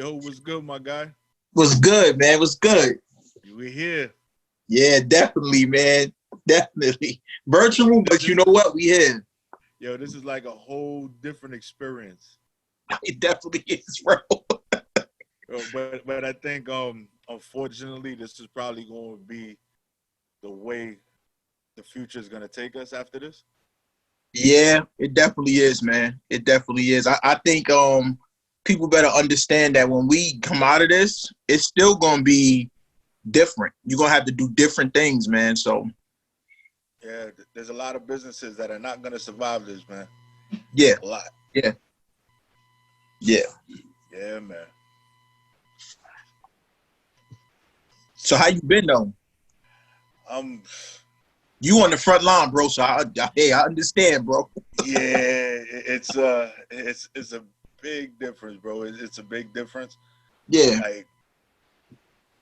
Yo, what's good, my guy? Was good, man. Was good. We here. Yeah, definitely, man. Definitely. Virtual, but you know what? We here. Yo, this is like a whole different experience. It definitely is, bro. But I think unfortunately this is probably going to be the way the future is going to take us after this. Yeah, it definitely is, man. It definitely is. I think people better understand that when we come out of this, it's still gonna be different. You're gonna have to do different things, man. So Yeah, there's a lot of businesses that are not going to survive this, man. yeah, A lot. yeah, yeah. Yeah, man. So how you been though? Um, You on the front line, bro. So I understand, bro. yeah, it's a big difference, bro. It's a big difference. Yeah, Like,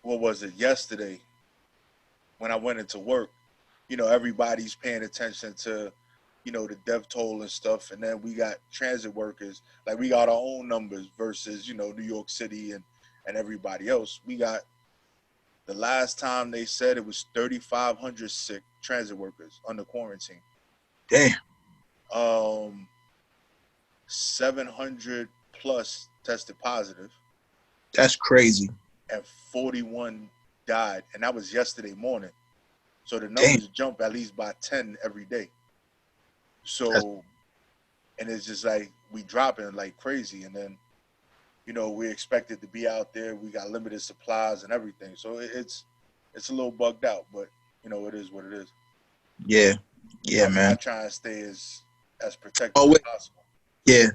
what was it yesterday when I went into work? Everybody's paying attention to, the death toll and stuff. And then we got transit workers, like we got our own numbers versus, New York City and everybody else. We got, the last time they said it was 3,500 sick transit workers under quarantine. damn. 700 plus tested positive That's crazy. and 41 died. And that was yesterday morning. So the Damn. numbers jump at least by 10 every day. That's, So, and it's just like we dropping like crazy. And then, we expected to be out there. We got limited supplies and everything. So it's a little bugged out, but it is what it is. yeah, yeah, man. I try and stay as protected Oh, as possible. yeah.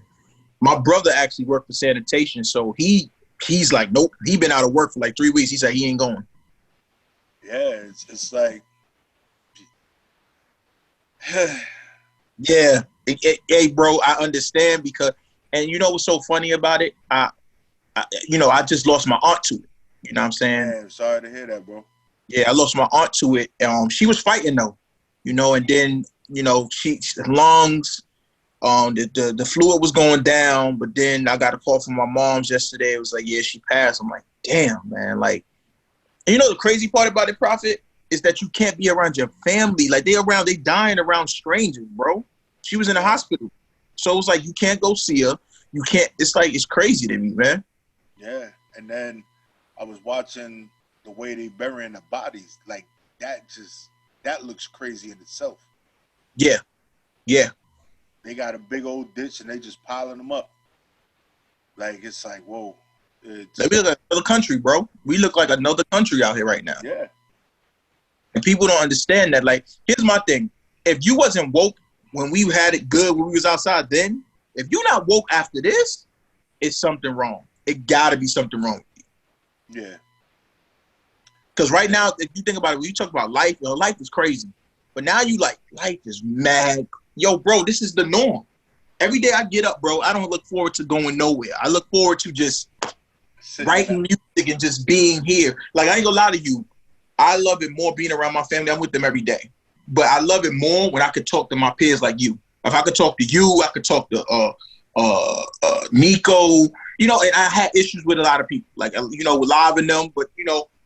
My brother actually worked for sanitation, so he's like, nope. He been out of work for like 3 weeks. He said he ain't going. Yeah, it's like, Yeah, hey, bro, I understand because, and you know what's so funny about it? I just lost my aunt to it. You know what I'm saying? man, sorry to hear that, bro. Yeah, I lost my aunt to it. She was fighting though, and then she lungs, the fluid was going down, but then I got a call from my mom's yesterday. It was like, yeah, she passed. I'm like, damn, man. Like, and the crazy part about it, Prophet, is that you can't be around your family. Like they dying around strangers, bro. She was in the hospital. So it's like you can't go see her. You can't, it's crazy to me, man. Yeah. And then I was watching the way they burying the bodies. Like that looks crazy in itself. Yeah. Yeah. They got a big old ditch and they just piling them up. Like, it's like, whoa. We look like another country, bro. We look like another country out here right now. Yeah. And people don't understand that. Like, here's my thing. If you wasn't woke when we had it good, when we was outside then, if you're not woke after this, it's something wrong. It gotta be something wrong with you. Yeah. Because right now, if you think about it, when you talk about life, life is crazy. But now you like, life is mad. Yo, bro, this is the norm. Every day I get up, bro, I don't look forward to going nowhere. I look forward to just writing music and just being here. Like, I ain't gonna lie to you. I love it more being around my family. I'm with them every day. But I love it more when I could talk to my peers like you. If I could talk to you, I could talk to Nico. And I had issues with a lot of people, like, with Live and them. But,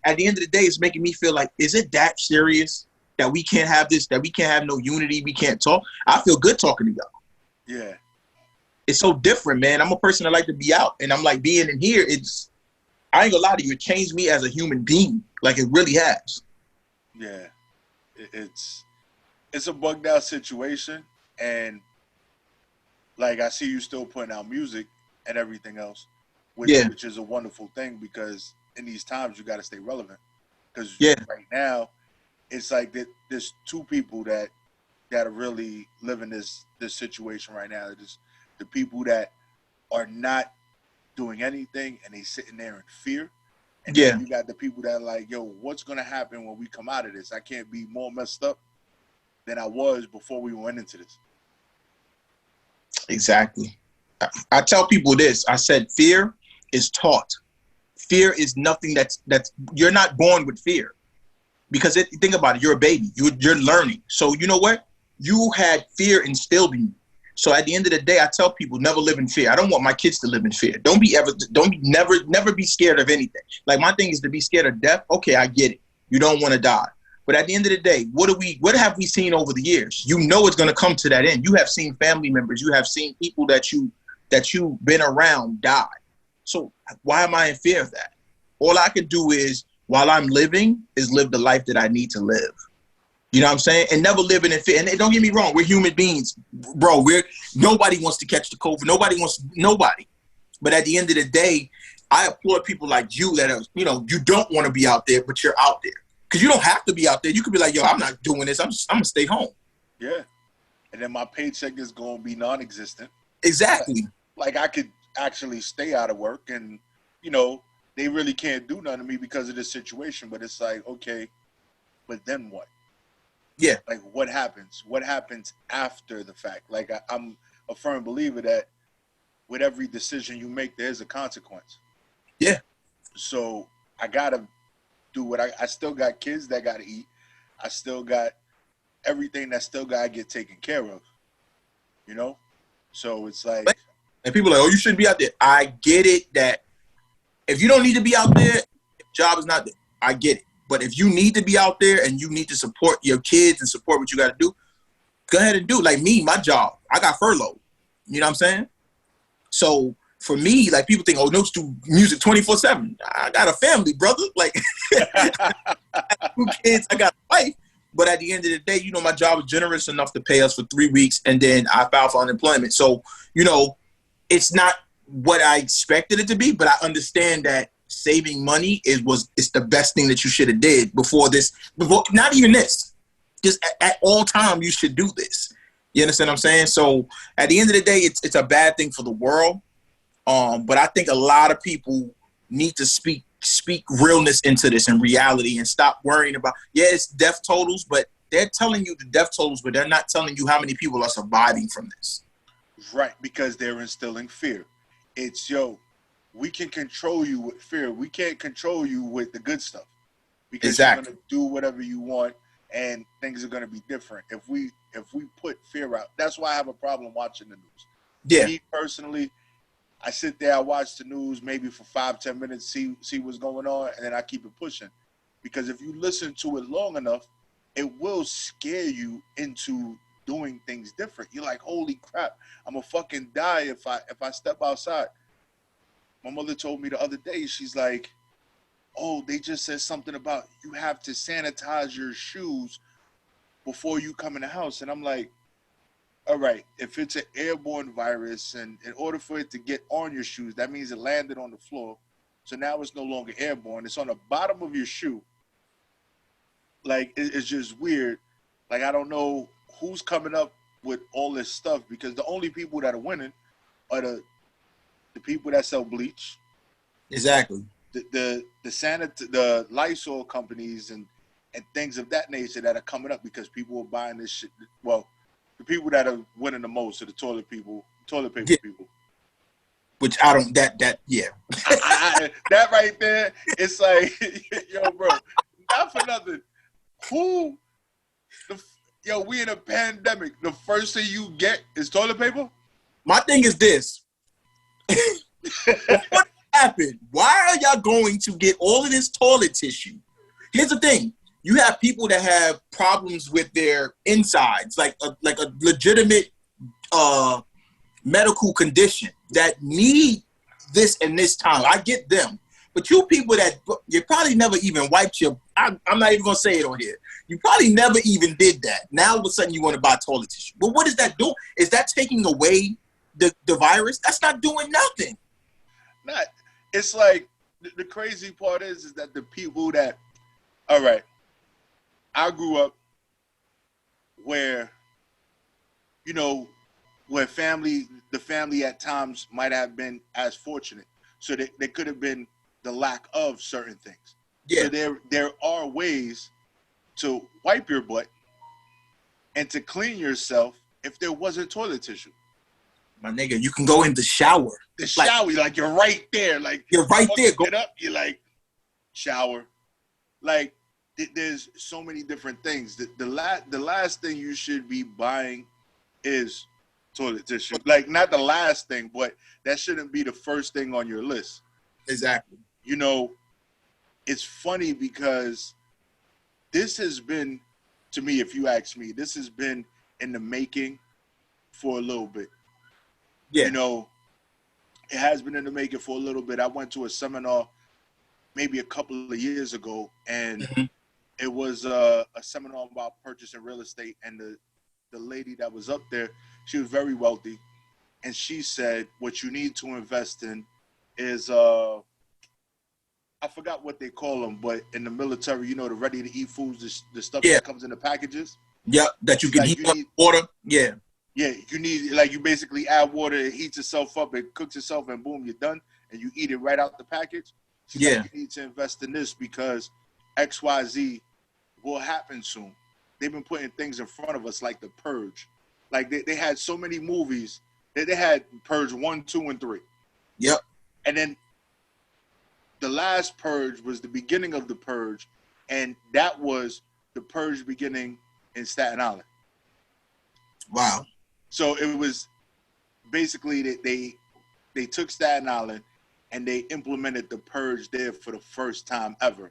at the end of the day, it's making me feel like, is it that serious that we can't have this, that we can't have no unity, we can't talk? I feel good talking to y'all. Yeah. It's so different, man. I'm a person that like to be out. And I'm like, being in here, I ain't gonna lie to you, it changed me as a human being. Like, it really has. Yeah. It's a bugged out situation. And, like, I see you still putting out music and everything else, which is a wonderful thing, because in these times you got to stay relevant. Because right now, it's like there's two people that are really living this situation right now. It's the people that are not doing anything and they sitting there in fear. And then you got the people that are like, yo, what's going to happen when we come out of this? I can't be more messed up than I was before we went into this. Exactly. I tell people this. I said fear is taught. Fear is nothing that's you're not born with fear. Because think about it, you're a baby. You're learning. So you know what? You had fear instilled in you. So at the end of the day, I tell people never live in fear. I don't want my kids to live in fear. Never be scared of anything. Like my thing is to be scared of death. Okay, I get it. You don't want to die. But at the end of the day, what have we seen over the years? You know it's going to come to that end. You have seen family members. You have seen people that you've been around die. So why am I in fear of that? All I can do is, while I'm living, is live the life that I need to live. You know what I'm saying? And never living in fear. And don't get me wrong, we're human beings, bro. Nobody wants to catch the COVID. Nobody. But at the end of the day, I applaud people like you that are, you don't want to be out there, but you're out there. Because you don't have to be out there. You could be like, yo, I'm not doing this. I'm going to stay home. Yeah. And then my paycheck is going to be non-existent. Exactly. Like I could actually stay out of work and, they really can't do nothing to me because of this situation. But it's like, okay, but then what? Yeah. Like what happens? What happens after the fact? Like I'm a firm believer that with every decision you make, there's a consequence. Yeah. So I got to do what I still got kids that got to eat. I still got everything that still got to get taken care of, So it's like. And people are like, oh, you shouldn't be out there. I get it that if you don't need to be out there, job is not there. I get it. But if you need to be out there and you need to support your kids and support what you got to do, go ahead and do it. Like me, my job, I got furloughed. You know what I'm saying? So for me, like people think, oh, Notes do music 24/7. I got a family, brother. Like, I got 2 kids, I got a wife. But at the end of the day, my job was generous enough to pay us for 3 weeks, and then I filed for unemployment. So, it's not what I expected it to be, but I understand that saving money is the best thing that you should have did before not even this. Just at all time, you should do this. You understand what I'm saying? So at the end of the day, it's a bad thing for the world. But I think a lot of people need to speak realness into this and reality and stop worrying about, it's death totals, but they're telling you the death totals, but they're not telling you how many people are surviving from this. Right, because they're instilling fear. It's, we can control you with fear. We can't control you with the good stuff. Because You're going to do whatever you want and things are going to be different. If we put fear out, that's why I have a problem watching the news. Yeah. Me personally, I sit there, I watch the news maybe for 5-10 minutes, see what's going on, and then I keep it pushing. Because if you listen to it long enough, it will scare you into doing things different. You're like, holy crap, I'm gonna fucking die if I step outside. My mother told me the other day, she's like, oh, they just said something about you have to sanitize your shoes before you come in the house. And I'm like, all right, if it's an airborne virus and in order for it to get on your shoes, that means it landed on the floor. So now it's no longer airborne. It's on the bottom of your shoe. Like, it's just weird. Like, I don't know who's coming up with all this stuff, because the only people that are winning are the people that sell bleach. Exactly. The Lysol companies and things of that nature that are coming up because people are buying this shit. Well, the people that are winning the most are the toilet paper people. Which I don't, yeah. That right there, it's like, yo, bro, not for nothing. We in a pandemic. The first thing you get is toilet paper? My thing is this. What happened? Why are y'all going to get all of this toilet tissue? Here's the thing. You have people that have problems with their insides, like a legitimate medical condition that need this in this time. I get them. But you people that you probably never even wiped your, I'm not even going to say it on here. You probably never even did that. Now all of a sudden you want to buy toilet tissue. But what is that doing? Is that taking away the virus? That's not doing nothing. Not. It's like, the crazy part is that the people that, all right, I grew up where, where the family at times might have been as fortunate. So they could have been the lack of certain things. Yeah. So there are ways to wipe your butt and to clean yourself if there wasn't toilet tissue. My nigga, you can go in the shower. The shower, like you're right there. Like you're right there. Get up, you're like, shower. Like, there's so many different things. The last thing you should be buying is toilet tissue. Like, not the last thing, but that shouldn't be the first thing on your list. Exactly. You know, it's funny because this has been, to me, if you ask me, this has been in the making for a little bit. Yeah. You know, it has been in the making for a little bit. I went to a seminar maybe a couple of years ago, and it was a seminar about purchasing real estate. And the lady that was up there, she was very wealthy, and she said, what you need to invest in is I forgot what they call them, but in the military, you know, the ready-to-eat foods, the stuff that comes in the packages. Yeah, that you can heat up water. Yeah. Yeah, you need, like, you basically add water, it heats itself up, it cooks itself, and boom, you're done, and you eat it right out the package. She's like, you need to invest in this because XYZ will happen soon. They've been putting things in front of us like The Purge. Like, they had so many movies. They had Purge 1, 2, and 3. Yep. And then the last Purge was the beginning of the Purge, and that was the Purge beginning in Staten Island. Wow. So it was basically that they took Staten Island and they implemented the Purge there for the first time ever.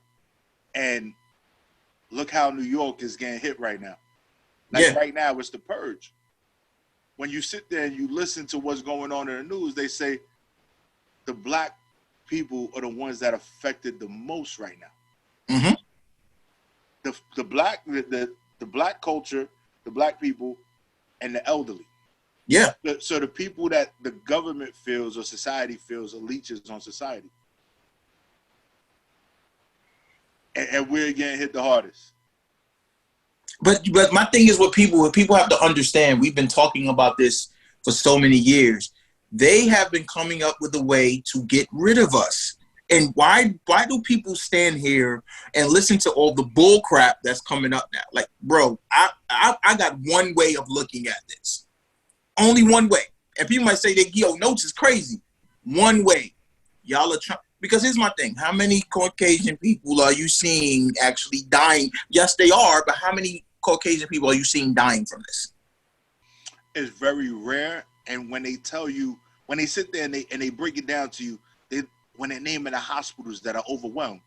And look how New York is getting hit right now. Like, right now, it's the Purge. When you sit there and you listen to what's going on in the news, they say the black people are the ones that are affected the most right now. Mm-hmm. The black culture, the black people, and the elderly. Yeah. So the people that the government feels or society feels are leeches on society. And we're getting hit the hardest. But my thing is what people have to understand, we've been talking about this for so many years. They have been coming up with a way to get rid of us. And why do people stand here and listen to all the bull crap that's coming up now? Like, bro, I got one way of looking at this. Only one way. And people might say that, yo, Notes is crazy. One way. Y'all are trying. Because here's my thing. How many Caucasian people are you seeing actually dying? Yes, they are, but how many Caucasian people are you seeing dying from this? It's very rare. And when they tell you, when they sit there and they break it down to you, when they're naming the hospitals that are overwhelmed,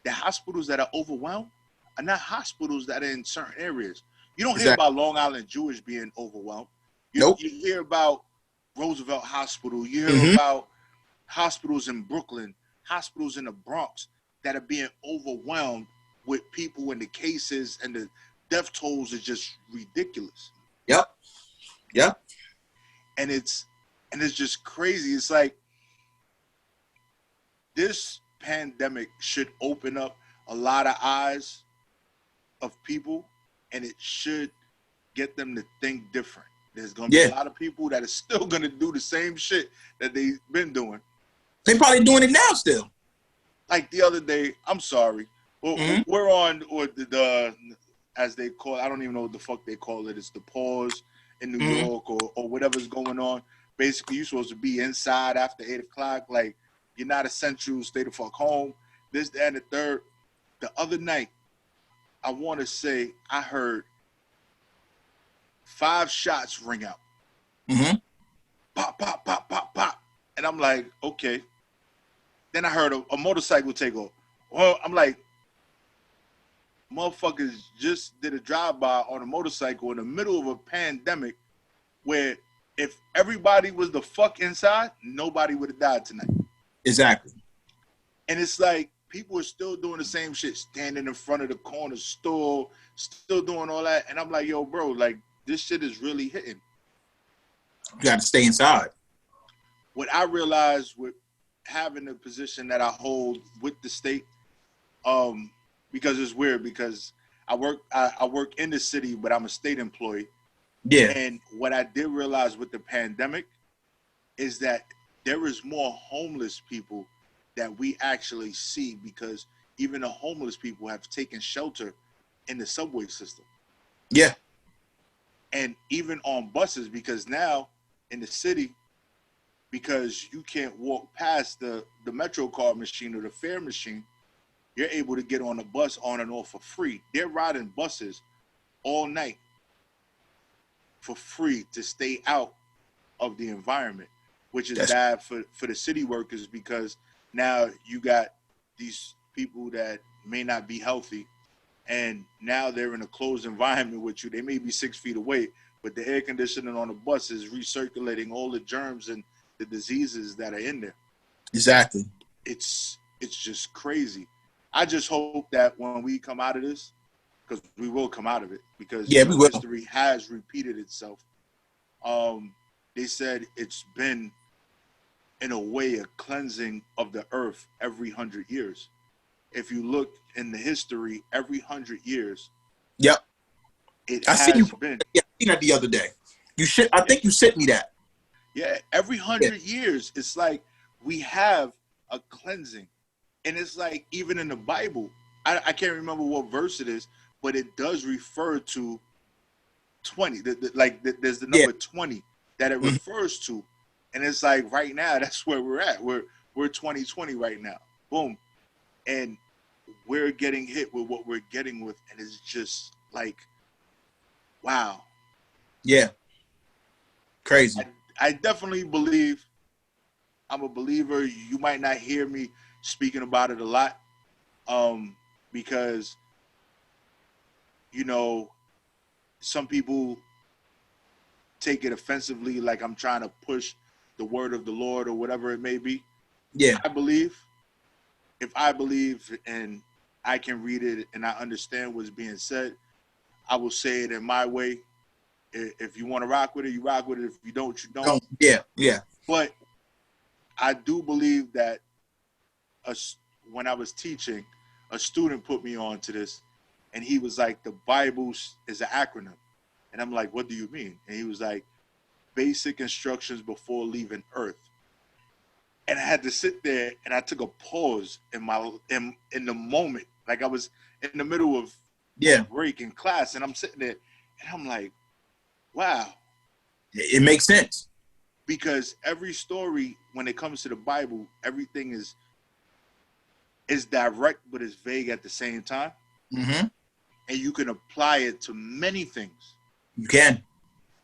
the hospitals that are overwhelmed are not hospitals that are in certain areas. You don't hear about Long Island Jewish being overwhelmed. You hear about Roosevelt Hospital. You hear about hospitals in Brooklyn, hospitals in the Bronx that are being overwhelmed with people, and the cases and the death tolls are just ridiculous. Yep. And it's just crazy. It's like this pandemic should open up a lot of eyes of people, and it should get them to think different. There's going to be a lot of people that are still going to do the same shit that they've been doing. They're probably doing it now still. Like the other day, I'm sorry. We're on the as they call it, I don't even know what the fuck they call it. It's the pause in New York or whatever's going on. Basically, you're supposed to be inside after 8 o'clock. Like, you're not essential, stay the fuck home. This, that, and the third. The other night, I want to say I heard 5 shots ring out. Pop, pop, pop, pop, pop. And I'm like, okay. Then I heard a motorcycle take off. Well, I'm like, motherfuckers just did a drive-by on a motorcycle in the middle of a pandemic where if everybody was the fuck inside, nobody would have died tonight. Exactly. And it's like, people are still doing the same shit, standing in front of the corner store, still doing all that. And I'm like, yo, bro, like, this shit is really hitting. You got to stay inside. What I realized with having the position that I hold with the state, because it's weird, because I work in the city, but I'm a state employee. Yeah. And what I did realize with the pandemic is that there is more homeless people that we actually see, because even the homeless people have taken shelter in the subway system. Yeah. And even on buses, because now in the city, because you can't walk past the Metro card machine or the fare machine, you're able to get on a bus on and off for free. They're riding buses all night for free to stay out of the environment, which is bad for the city workers, because now you got these people that may not be healthy, and now they're in a closed environment with you. They may be 6 feet away, but the air conditioning on the bus is recirculating all the germs and the diseases that are in there. Exactly. It's just crazy. I just hope that when we come out of this, because we will come out of it, because history has repeated itself. They said it's been, in a way, a cleansing of the earth every 100 years. If you look in the history, every 100 years, yep, it has been. Yeah, I seen that the other day. I think you sent me that. Yeah, every 100 years, it's like we have a cleansing. And it's like, even in the Bible, I can't remember what verse it is, but it does refer to 20. There's the number 20 that it refers to. And it's like, right now, that's where we're at. We're 2020 right now. Boom. And we're getting hit with what we're getting with. And it's just like, wow. Yeah. Crazy. I definitely believe, I'm a believer. You might not hear me speaking about it a lot, because, you know, some people take it offensively, like I'm trying to push the word of the Lord or whatever it may be. Yeah. If I believe and I can read it and I understand what's being said, I will say it in my way. If you want to rock with it, you rock with it. If you don't, you don't. Yeah, yeah. But I do believe that when I was teaching, a student put me on to this, and he was like, the Bible is an acronym. And I'm like, what do you mean? And he was like, basic instructions before leaving Earth. And I had to sit there, and I took a pause in the moment. Like, I was in the middle of break in class, and I'm sitting there, and I'm like, wow. It makes sense. Because every story, when it comes to the Bible, everything is direct, but it's vague at the same time. Mm-hmm. And you can apply it to many things. You can.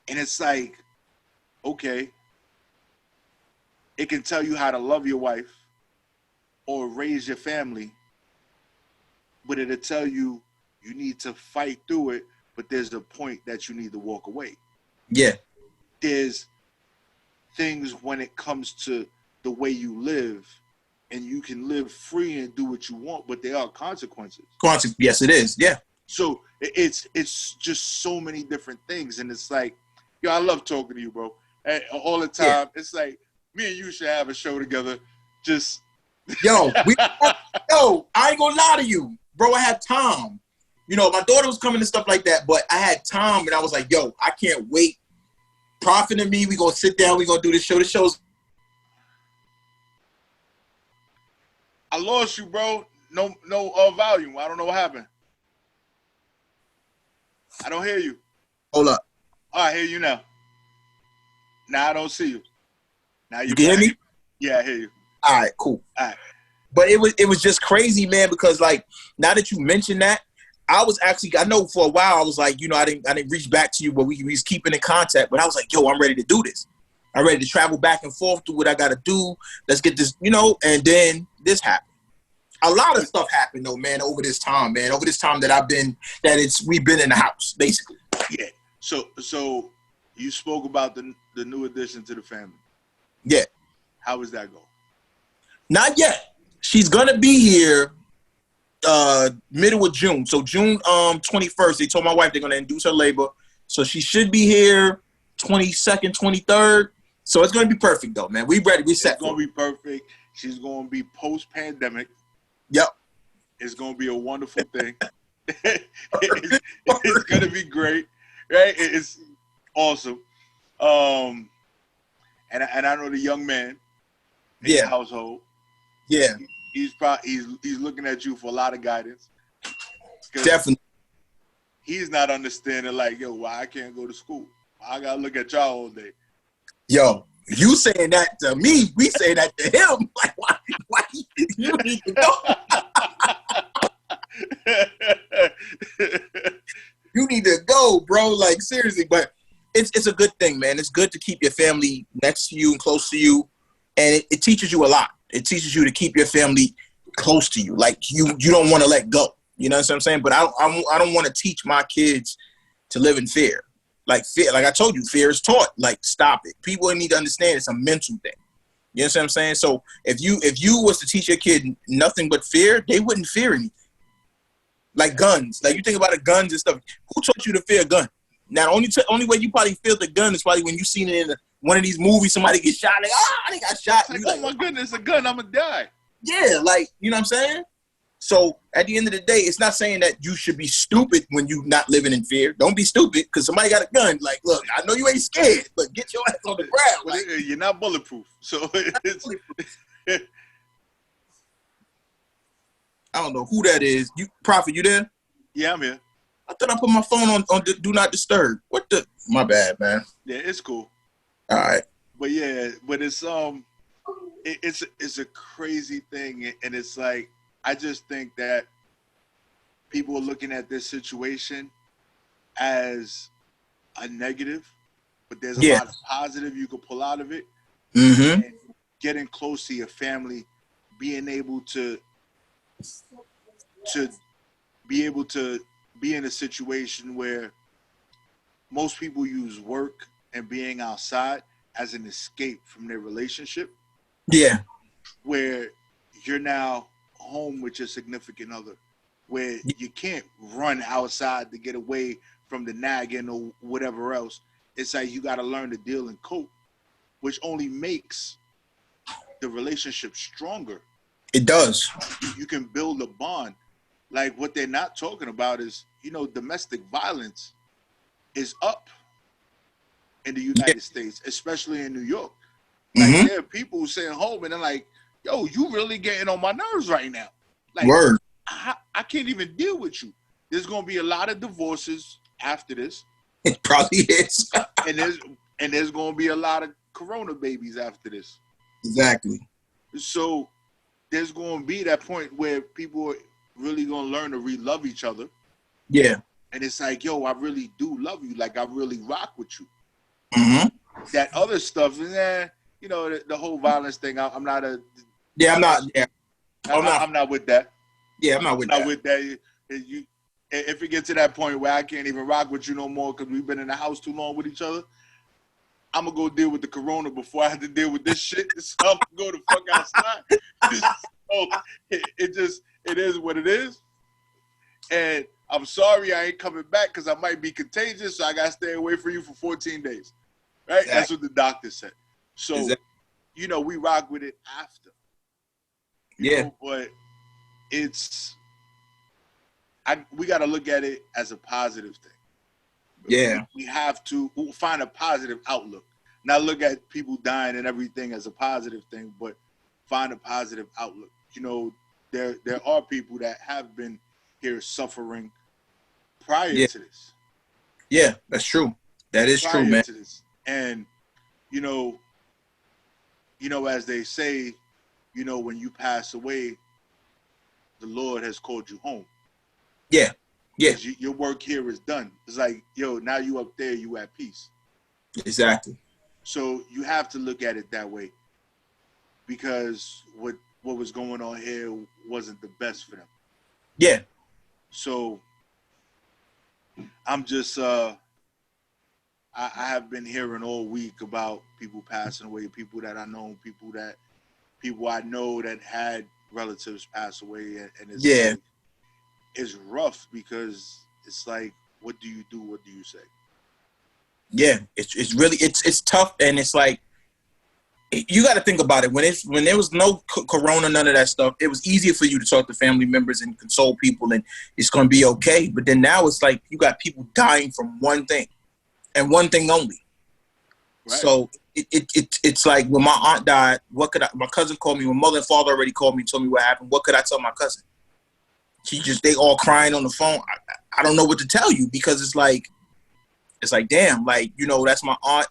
And it's like, okay, it can tell you how to love your wife or raise your family, but it'll tell you you need to fight through it, but there's a point that you need to walk away. Yeah. There's things when it comes to the way you live, and you can live free and do what you want, but there are consequences. Yes, it is. Yeah. So it's just so many different things, and it's like, yo, I love talking to you, bro. All the time. Yeah. It's like, me and you should have a show together. Just yo, I ain't gonna lie to you, bro. I had time. You know, my daughter was coming and stuff like that, but I had time, and I was like, yo, I can't wait. Prophet and me, we gonna sit down, we gonna do this show. The show's. I lost you, bro. No volume. I don't know what happened. I don't hear you. Hold up. Oh, I hear you now. Now I don't see you. Now you can hear me? Yeah, I hear you. All right, cool. All right. But it was just crazy, man, because like now that you mentioned that, I know for a while I was like, you know, I didn't reach back to you, but we was keeping in contact. But I was like, yo, I'm ready to do this. I'm ready to travel back and forth, do what I gotta do. Let's get this, you know, and then this happened. A lot of stuff happened though, man, over this time, man. Over this time that we've been in the house, basically. Yeah. So you spoke about the new addition to the family. Yeah. How is that going? Not yet. She's gonna be here middle of June. So June 21st, they told my wife they're gonna induce her labor. So she should be here 22nd, 23rd. So it's gonna be perfect though, man. We ready, we set. It's gonna be perfect. She's gonna be post-pandemic. Yep. It's gonna be a wonderful thing. it's gonna be great, right? It's awesome. And I know the young man in your household. Yeah. He's looking at you for a lot of guidance. Definitely. He's not understanding, like, yo, why I can't go to school? I gotta look at y'all all day. Yo, you saying that to me, we say that to him. Like, why you need to go? You need to go, bro. Like, seriously. But it's a good thing, man. It's good to keep your family next to you and close to you, and it teaches you a lot. It teaches you to keep your family close to you. Like you don't want to let go. You know what I'm saying? But I don't want to teach my kids to live in fear. Like fear, like I told you, fear is taught. Like stop it. People need to understand it's a mental thing. You know what I'm saying? So if you was to teach your kid nothing but fear, they wouldn't fear anything. Like guns. Like you think about the guns and stuff. Who taught you to fear a gun? Now the only way you probably feel the gun is probably when you seen it in one of these movies. Somebody get shot. Like they got shot. Like, oh my goodness, a gun! I'm gonna die. Yeah, like you know what I'm saying. So at the end of the day, it's not saying that you should be stupid when you not living in fear. Don't be stupid because somebody got a gun. Like, look, I know you ain't scared, but get your ass on the ground. Like, you're not bulletproof. So it's I don't know who that is. You Prophet, you there? Yeah, I'm here. I thought I put my phone on do not disturb. What the? My bad, man. Yeah, it's cool. All right. But yeah, but it's a crazy thing, and it's like I just think that people are looking at this situation as a negative, but there's a lot of positive you could pull out of it. Mm-hmm. And getting close to your family, being able to be able to be in a situation where most people use work and being outside as an escape from their relationship. Yeah. Where you're now home with your significant other, where you can't run outside to get away from the nagging or whatever else. It's like you got to learn to deal and cope, which only makes the relationship stronger. It does. You can build a bond. Like what they're not talking about is, domestic violence is up in the United States, especially in New York. Like there are people who stay home and they're like, yo, you really getting on my nerves right now. Like, word. I can't even deal with you. There's going to be a lot of divorces after this. It probably is. and there's going to be a lot of corona babies after this. Exactly. So there's going to be that point where people are really going to learn to re-love each other. Yeah. And it's like, yo, I really do love you. Like, I really rock with you. Mm-hmm. That other stuff, the whole violence thing, I'm not a... Yeah, I'm not. Yeah, I'm not with that. Yeah, I'm not with that. With that. If it gets to that point where I can't even rock with you no more because we've been in the house too long with each other, I'm gonna go deal with the corona before I have to deal with this shit. So I'm gonna go the fuck outside. So it is what it is. And I'm sorry I ain't coming back because I might be contagious, so I gotta stay away from you for 14 days. Right? Exactly. That's what the doctor said. So, we rock with it after. But we got to look at it as a positive thing. Yeah. We have to find a positive outlook. Not look at people dying and everything as a positive thing, but find a positive outlook. There are people that have been here suffering prior to this. Yeah, that's true. That is true, man. And, as they say, when you pass away, the Lord has called you home. Yeah. Yeah. Your work here is done. It's like, yo, now you up there, you at peace. Exactly. So you have to look at it that way because what was going on here wasn't the best for them. Yeah. So I'm just, I have been hearing all week about people passing away, people that I know, people I know that had relatives pass away, and it's rough because it's like, what do you do? What do you say? Yeah, it's really tough, and it's like you got to think about it. When there was no corona, none of that stuff, it was easier for you to talk to family members and console people, and it's going to be okay. But then now it's like you got people dying from one thing, and one thing only. Right. So it's like when my aunt died, my cousin called me, my mother and father already called me and told me what happened. What could I tell my cousin? They all crying on the phone. I don't know what to tell you because it's like, damn, like, that's my aunt,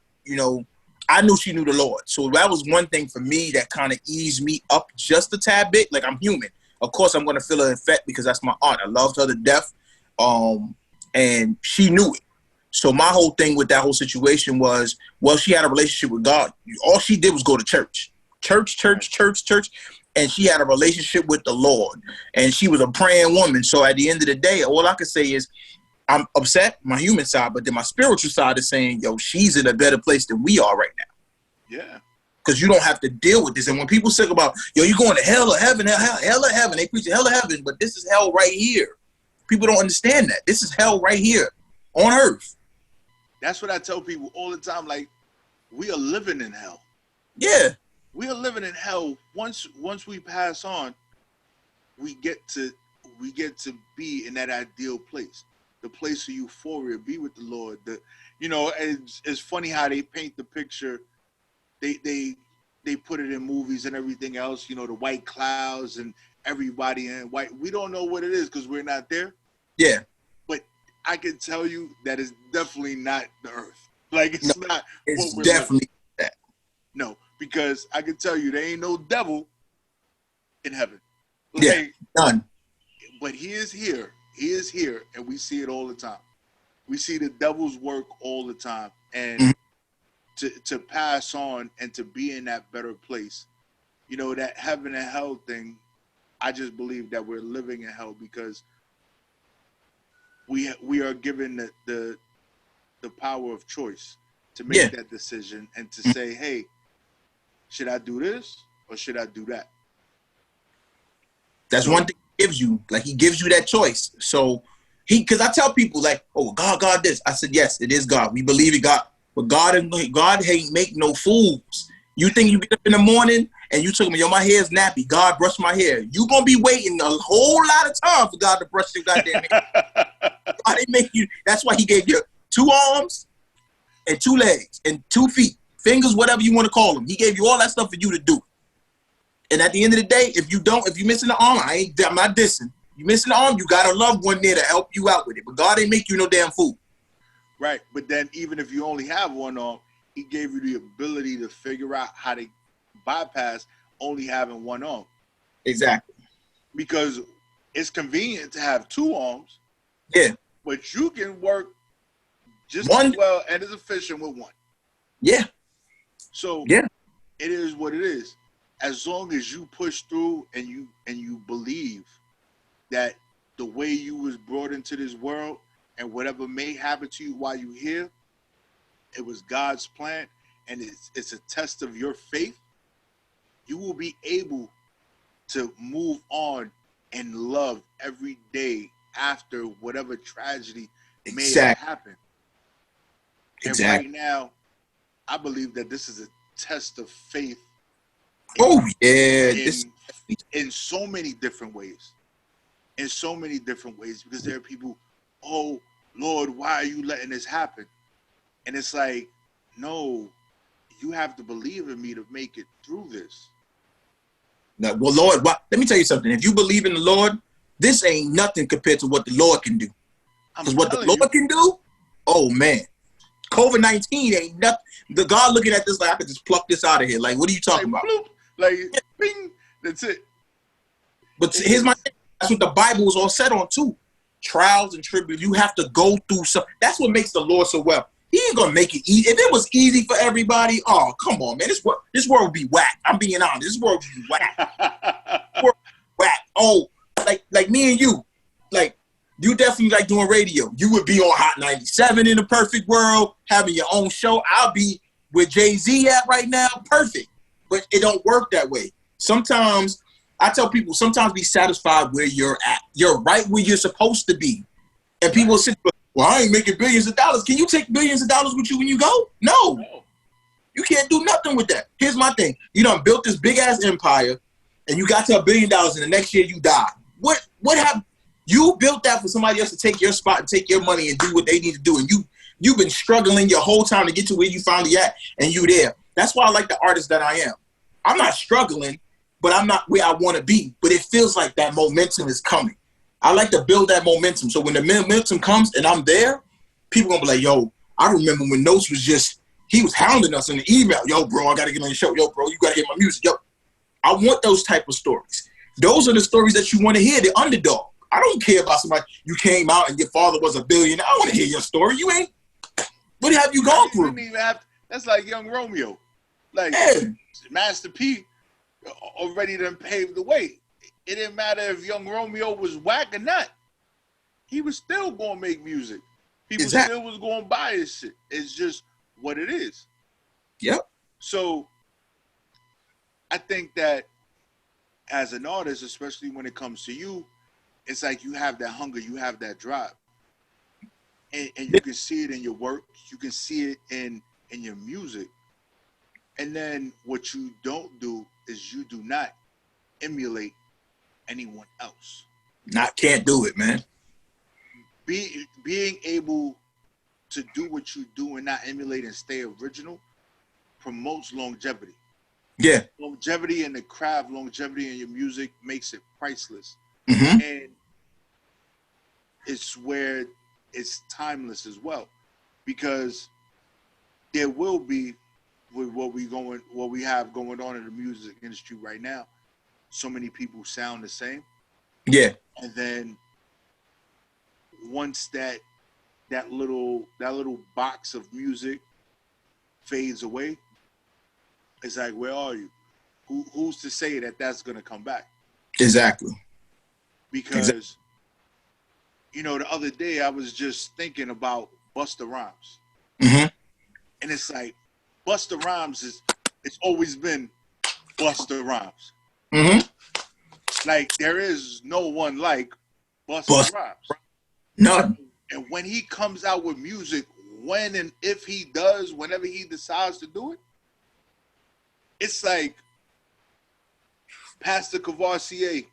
I knew she knew the Lord. So that was one thing for me that kind of eased me up just a tad bit. Like, I'm human. Of course, I'm going to feel an effect because that's my aunt. I loved her to death. And she knew it. So my whole thing with that whole situation was, well, she had a relationship with God. All she did was go to church. Church. And she had a relationship with the Lord. And she was a praying woman. So at the end of the day, all I can say is I'm upset, my human side, but then my spiritual side is saying, yo, she's in a better place than we are right now. Yeah. Because you don't have to deal with this. And when people say about, yo, you're going to hell or heaven, hell or heaven, they preach hell or heaven, but this is hell right here. People don't understand that. This is hell right here on earth. That's what I tell people all the time. Like, we are living in hell. Yeah. We are living in hell. Once we pass on, we get to be in that ideal place. The place of euphoria, be with the Lord. It's funny how they paint the picture. They put it in movies and everything else, the white clouds and everybody in white. We don't know what it is because we're not there. Yeah. But I can tell you that it's definitely not the earth. Like, it's not. It's definitely that. No, because I can tell you there ain't no devil in heaven. Like, yeah, none. But he is here. He is here, and we see it all the time. We see the devil's work all the time. And to pass on and to be in that better place, that heaven and hell thing, I just believe that we're living in hell because we are given the power of choice to make that decision and to say, hey, should I do this or should I do that? That's one thing he gives you. Like, he gives you that choice. So because I tell people like, oh, God this. I said, yes, it is God. We believe in God. But God ain't make no fools. You think you get up in the morning and you took me, yo, my hair's nappy. God brushed my hair. You gonna be waiting a whole lot of time for God to brush your goddamn hair. God didn't make you. That's why he gave you 2 arms and 2 legs and 2 feet, fingers, whatever you want to call them. He gave you all that stuff for you to do. And at the end of the day, if you're missing the arm, I'm not dissing. You missing the arm, you got a loved one there to help you out with it. But God ain't make you no damn fool. Right, but then even if you only have one arm, he gave you the ability to figure out how to bypass only having one arm. Exactly. Because it's convenient to have 2 arms. Yeah. But you can work just as well and as efficient with 1. Yeah. So yeah, it is what it is. As long as you push through and you believe that the way you was brought into this world and whatever may happen to you while you're here, it was God's plan, and it's a test of your faith, you will be able to move on and love every day after whatever tragedy may have happened. And right now, I believe that this is a test of faith. In so many different ways. In so many different ways, because there are people, oh, Lord, why are you letting this happen? And it's like, no, you have to believe in me to make it through this. No, well, Lord, let me tell you something. If you believe in the Lord, this ain't nothing compared to what the Lord can do. Because what the Lord can do, oh, man. COVID-19 ain't nothing. The God looking at this like, I could just pluck this out of here. Like, what are you talking about? Bloop, like, bing, that's it. But here's my thing. That's what the Bible is all set on, too. Trials and tribulations. You have to go through some. That's what makes the Lord so well. He ain't gonna make it easy. If it was easy for everybody, oh, come on, man. This world would be whack. I'm being honest. This world would be whack. Whack. Oh, like me and you. Like, you definitely like doing radio. You would be on Hot 97 in the perfect world, having your own show. I'll be where Jay-Z at right now. Perfect. But it don't work that way. Sometimes, I tell people, sometimes be satisfied where you're at. You're right where you're supposed to be. And people say, well, I ain't making billions of dollars. Can you take billions of dollars with you when you go? No. You can't do nothing with that. Here's my thing. You done built this big-ass empire, and you got to $1 billion, and the next year you die. What happened? You built that for somebody else to take your spot and take your money and do what they need to do. And you've been struggling your whole time to get to where you finally at, and you there. That's why I like the artist that I am. I'm not struggling, but I'm not where I want to be. But it feels like that momentum is coming. I like to build that momentum. So when the momentum comes and I'm there, people going to be like, yo, I remember when Notes was he was hounding us in the email. Yo, bro, I got to get on your show. Yo, bro, you got to hear my music. Yo, I want those type of stories. Those are the stories that you want to hear, the underdog. I don't care about somebody, you came out and your father was a billionaire. I want to hear your story. You ain't. What have you gone through? Didn't even have. That's like Young Romeo, like Master P already done paved the way. It didn't matter if Young Romeo was whack or not. He was still gonna make music. People still was gonna buy his shit. It's just what it is. Yep. So I think that as an artist, especially when it comes to you, it's like you have that hunger, you have that drive. And you can see it in your work, you can see it in your music. And then what you don't do is you do not emulate anyone else. Can't do it, man. Being able to do what you do and not emulate and stay original promotes longevity. Yeah. Longevity in the craft, longevity in your music makes it priceless. Mm-hmm. And it's where it's timeless as well. Because there will be, with what we have going on in the music industry right now, so many people sound the same. Yeah. And then once that little box of music fades away, it's like, where are you? Who's to say that that's gonna come back? Exactly. Because you know, the other day I was just thinking about Busta Rhymes, mm-hmm. and it's like Busta Rhymes it's always been Busta Rhymes. Mm-hmm. Like there is no one like Busta Rhymes. None. And when he comes out with music, when and if he does, whenever he decides to do it, it's like Pastor Cavassier.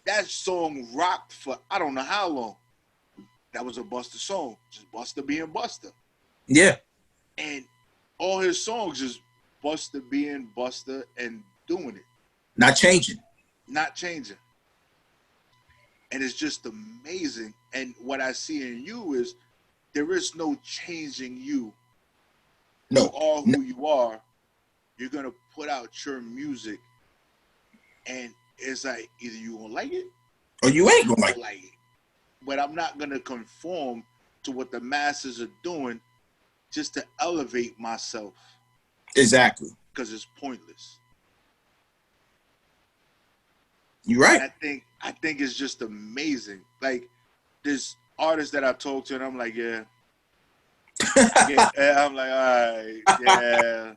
That song rocked for I don't know how long. That was a Busta song, just Busta being Busta. Yeah. And all his songs just Busta being Busta and doing it. Not changing. Not changing. And it's just amazing. And what I see in you is there is no changing you. No. You are who you are. You're going to put out your music. And it's like either you going to like it or you ain't going to like it. But I'm not going to conform to what the masses are doing just to elevate myself. Exactly. Because it's pointless. You're right. And I think it's just amazing. Like there's artists that I talk to, and I'm like, yeah. I'm like, all right, yeah.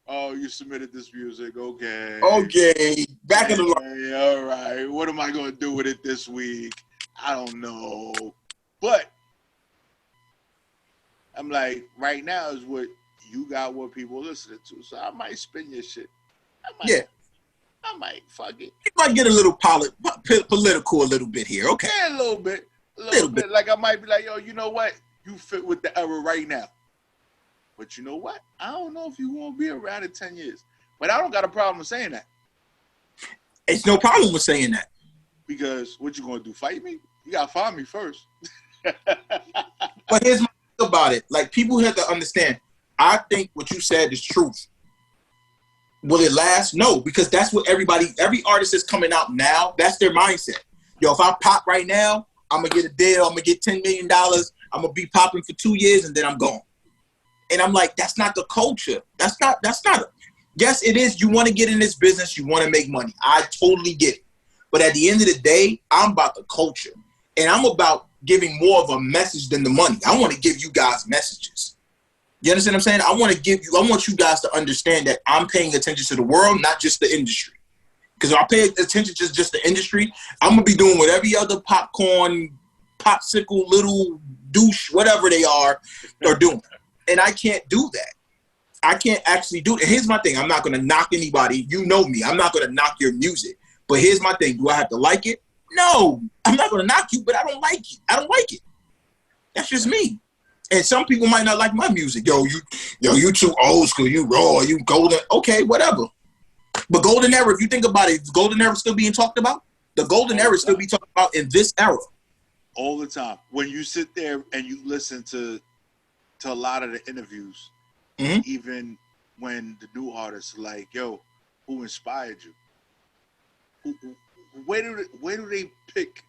Oh, you submitted this music, okay. Okay, back in the line. All right. What am I gonna do with it this week? I don't know. But I'm like, right now is what you got, what people listening to. So I might spin your shit. I might fuck it. You might get a little political a little bit here, okay? Yeah, a little bit. A little bit. Like I might be like, yo, you know what? You fit with the era right now. But you know what? I don't know if you won't be around in 10 years. But I don't got a problem with saying that. It's no problem with saying that. Because what you gonna do? Fight me? You gotta find me first. But here's my thing about it. Like people have to understand. I think what you said is truth. Will it last? No, because that's what every artist is coming out now. That's their mindset. Yo, if I pop right now, I'm gonna get a deal. I'm gonna get $10 million. I'm gonna be popping for 2 years and then I'm gone. And I'm like, that's not the culture. That's not. Yes, it is. You want to get in this business. You want to make money. I totally get it. But at the end of the day, I'm about the culture, and I'm about giving more of a message than the money. I want to give you guys messages. You understand what I'm saying? I want you guys to understand that I'm paying attention to the world, not just the industry. Because if I pay attention to just the industry, I'm going to be doing what every other popcorn, popsicle, little douche, whatever they are doing. And I can't do that. I can't actually do it. And here's my thing. I'm not going to knock anybody. You know me. I'm not going to knock your music. But here's my thing. Do I have to like it? No. I'm not going to knock you, but I don't like it. I don't like it. That's just me. And some people might not like my music. You too old school. You raw. You golden. Okay, whatever. But golden era, if you think about it, is golden era still being talked about? The golden era still be talked about in this era. All the time. When you sit there and you listen to a lot of the interviews, mm-hmm. even when the new artists are like, yo, who inspired you? Where do they pick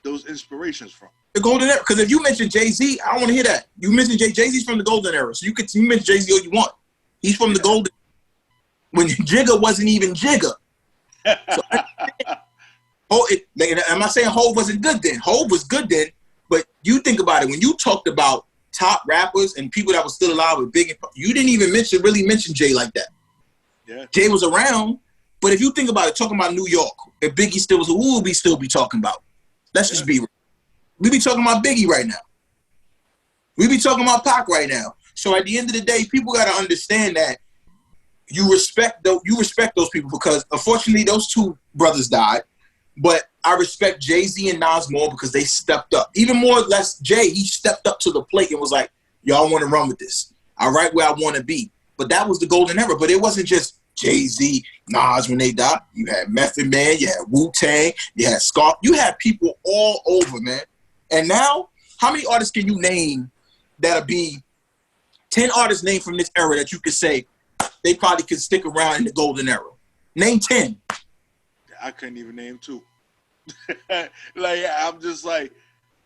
those inspirations from? The golden era. Because if you mention Jay-Z, I don't want to hear that. You mention Jay-Z's from the golden era. So you mention Jay-Z all you want. He's from the golden. When Jigga wasn't even Jigga. So, I'm not saying Hov wasn't good then. Hov was good then. But you think about it. When you talked about top rappers and people that were still alive with Big, you didn't even really mention Jay like that. Yeah. Jay was around. But if you think about it, talking about New York, if Biggie still was, who would we still be talking about? Let's just be real. We be talking about Biggie right now. We be talking about Pac right now. So at the end of the day, people got to understand that you respect those people because unfortunately those two brothers died. But I respect Jay-Z and Nas more because they stepped up. Even more or less Jay, he stepped up to the plate and was like, y'all want to run with this. I'm right where I want to be. But that was the golden era. But it wasn't just Jay-Z, Nas when they died. You had Method Man, you had Wu-Tang, you had Scarf. You had people all over, man. And now, how many artists can you name that'll be 10 artists named from this era that you could say they probably could stick around in the golden era? Name 10. I couldn't even name 2. Like, I'm just like,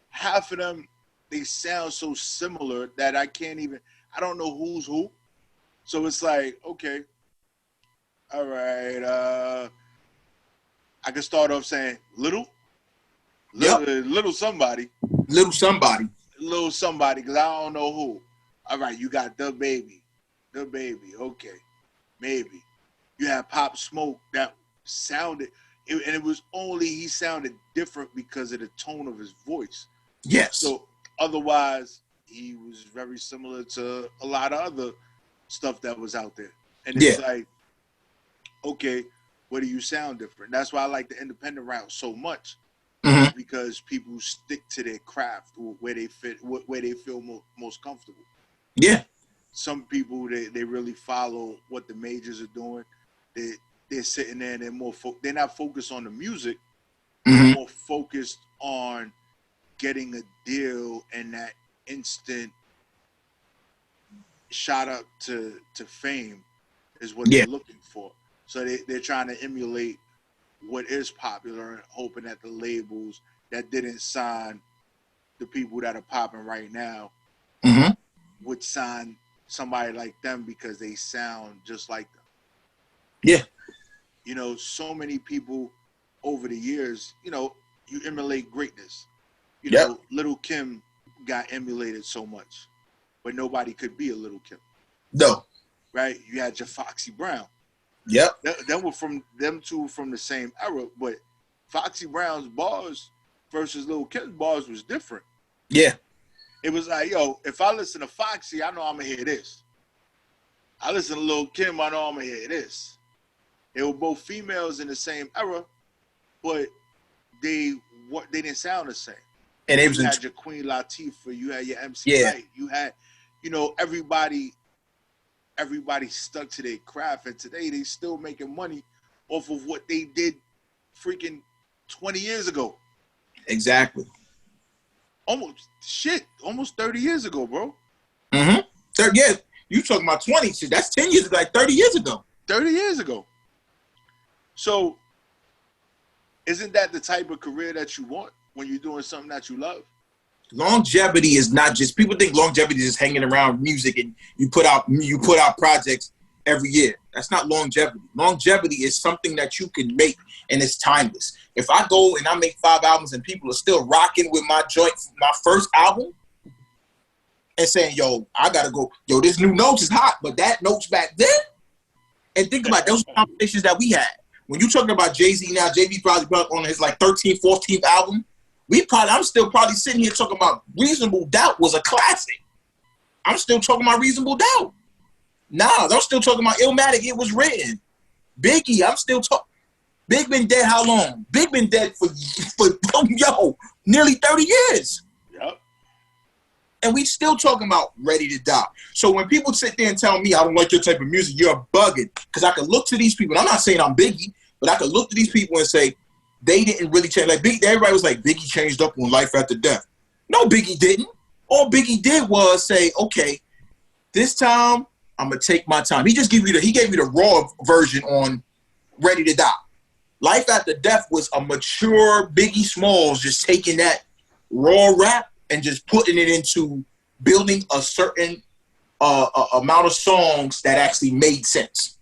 half of them, they sound so similar that I don't know who's who. So it's like, okay, all right, I can start off saying Little somebody. Little somebody, because I don't know who. All right, you got the baby, okay, maybe. You had Pop Smoke that sounded, and it was only he sounded different because of the tone of his voice. Yes. So otherwise, he was very similar to a lot of other stuff that was out there. And it's like, okay, where do you sound different? That's why I like the independent route so much, because people stick to their craft where they fit, where they feel most comfortable. Yeah. Some people they really follow what the majors are doing. They're sitting there and they're not focused on the music. They're more focused on getting a deal and that instant shot up to fame is what they're looking for. So they're trying to emulate what is popular and hoping that the labels that didn't sign the people that are popping right now would sign somebody like them because they sound just like them. Yeah. You know, so many people over the years, you know, you emulate greatness. You know, Little Kim got emulated so much, but nobody could be a Little Kim. No. Right? You had your Foxy Brown. Yep. Them two from the same era, but Foxy Brown's bars versus Lil Kim's bars was different. Yeah. It was like, yo, if I listen to Foxy, I know I'm gonna hear this. I listen to Lil Kim, I know I'm gonna hear this. They were both females in the same era, but they didn't sound the same. And you had your Queen Latifah, you had your MC Light, you had, you know, everybody stuck to their craft, and today they still making money off of what they did freaking 20 years ago. Exactly. Almost 30 years ago, bro. Yeah, you talking about 20 shit. That's 10 years ago, like 30 years ago. 30 years ago. So isn't that the type of career that you want when you're doing something that you love? Longevity is not just, people think longevity is just hanging around music and you put out projects every year. That's not longevity. Longevity is something that you can make and it's timeless. If I go and I make 5 albums and people are still rocking with my joint, my first album, and saying, yo, I gotta go, yo, this new Notes is hot, but that Notes back then, and think about those conversations that we had. When you talking about Jay-Z now, Jay-Z probably on his like 13th, 14th album, I'm still probably sitting here talking about Reasonable Doubt was a classic. I'm still talking about Reasonable Doubt. Nah, I'm still talking about Illmatic, It Was Written. Biggie, I'm still talking. Big been dead how long? Big been dead for nearly 30 years. Yep. And we still talking about Ready to Die. So when people sit there and tell me I don't like your type of music, you're bugging. Because I could look to these people, and I'm not saying I'm Biggie, but I could look to these people and say, they didn't really change. Like everybody was like, Biggie changed up on Life After Death. No, Biggie didn't. All Biggie did was say, okay, this time I'm gonna take my time. He gave you the raw version on Ready to Die. Life After Death was a mature Biggie Smalls just taking that raw rap and just putting it into building a certain amount of songs that actually made sense.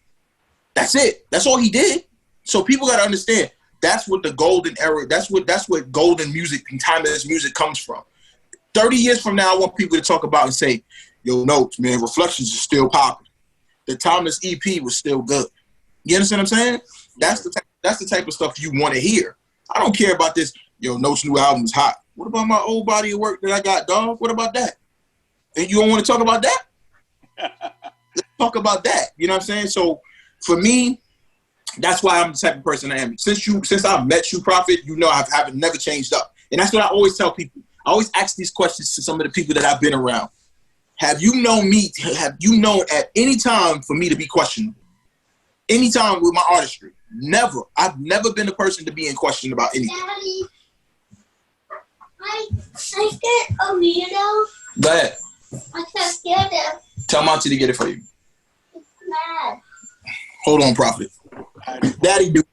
That's it. That's all he did. So people got to understand that's what the golden era, that's what golden music and timeless music comes from. 30 years from now, I want people to talk about and say, yo, Notes, man, Reflections is still popular. The Timeless EP was still good. You understand what I'm saying? That's the type of stuff you want to hear. I don't care about this, yo, Notes' new album is hot. What about my old body of work that I got, dog? What about that? And you don't want to talk about that? Let's talk about that. You know what I'm saying? So for me, that's why I'm the type of person I am. Since I met you, Prophet, you know I haven't never changed up. And that's what I always tell people. I always ask these questions to some of the people that I've been around. Have you known me? Have you known at any time for me to be questionable? Any time with my artistry? Never. I've never been a person to be in question about anything. Daddy, I get a weirdo. Go ahead. I can't get it. Tell Monty to get it for you. It's mad. Hold on, Prophet. Daddy do.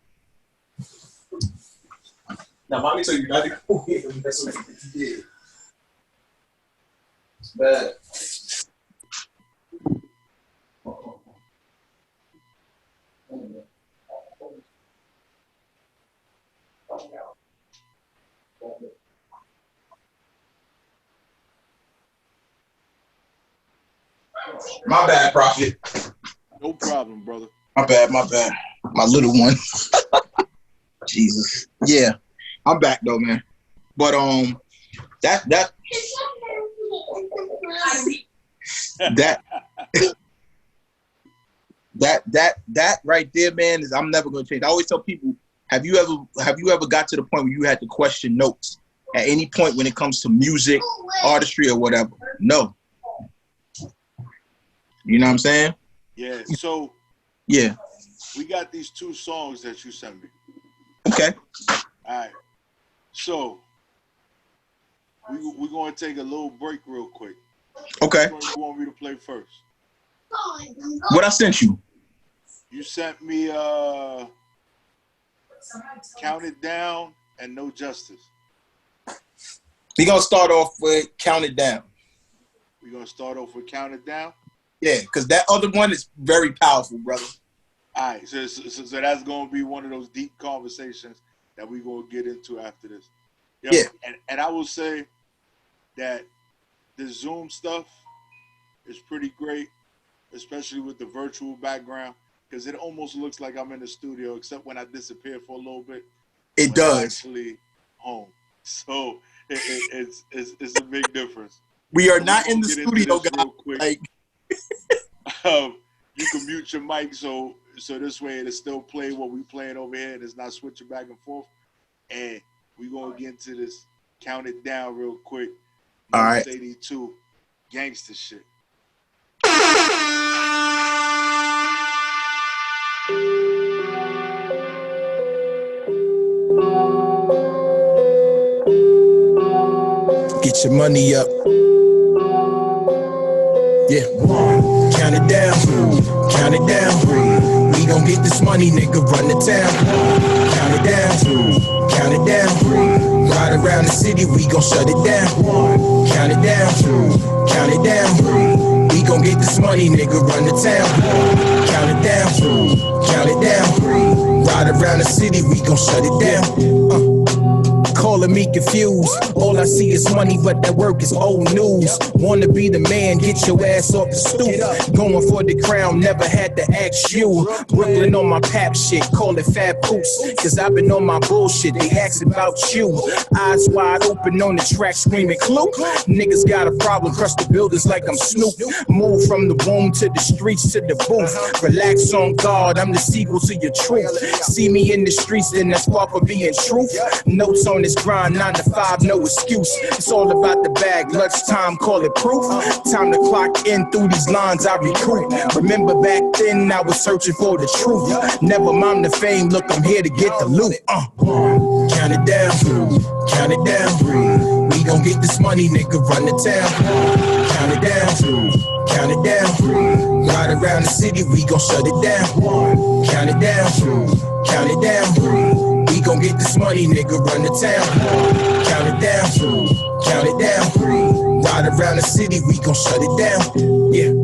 Now, mommy tell you not to go in. That's what you did. It's bad. My bad, Prophet. No problem, brother. My bad. My little one. Jesus. Yeah. I'm back though, man. But that right there, man, is I'm never gonna change. I always tell people, have you ever got to the point where you had to question Notes at any point when it comes to music, artistry, or whatever? No. You know what I'm saying? Yeah. So yeah, we got these 2 songs that you sent me. Okay. All right. So we're going to take a little break real quick. Okay. Which one you want me to play first? What I sent you? You sent me Count It Down and No Justice. We're going to start off with Count It Down. We're going to start off with Count It Down? Yeah, because that other one is very powerful, brother. All right. So that's going to be one of those deep conversations that we're going to get into after this. Yeah. And I will say that the Zoom stuff is pretty great, especially with the virtual background, because it almost looks like I'm in the studio, except when I disappear for a little bit. It does. I'm actually home. So it's a big difference. We are not in the studio, guys. Like, you can mute your mic so this way it'll still play what we playing over here and it's not switching back and forth. And we're going to get into this Count It Down real quick. All right. Notes82 gangster shit. Get your money up. Yeah. Count it down. Count it down. We gon' get this money, nigga. Run the town. Count it down. Count it down. Ride around the city, we gon' shut it down. Count it down. Count it down. We gon' get this money, nigga. Run the town. Count it down. Count it down. Ride around the city, we gon' shut it down. Calling me confused. All I see is money, but that work is old news. Wanna be the man, get your ass off the stoop. Going for the crown, never had to ask you. Brooklyn on my pap shit, call it Fab Poops. Cause I've been on my bullshit, they ask about you. Eyes wide open on the track, screaming Clue. Niggas got a problem, crush the buildings like I'm Snoop. Move from the womb to the streets to the booth. Relax on guard, I'm the sequel to your truth. See me in the streets, then that's far from being truth. Notes on this grind, 9 to 5, no excuse. It's all about the bag, lunchtime, call it proof. Time to clock in through these lines I recruit. Remember back then I was searching for the truth. Never mind the fame, look, I'm here to get the loot. Count it down, count it down. We gon' get this money, nigga, run the town. Count it down, count it down. Ride around the city, we gon' shut it down. Count it down, count it down. We gon' get this money, nigga, run the town. Count it down, count it down. Ride around the city, we gon' shut it down. Yeah.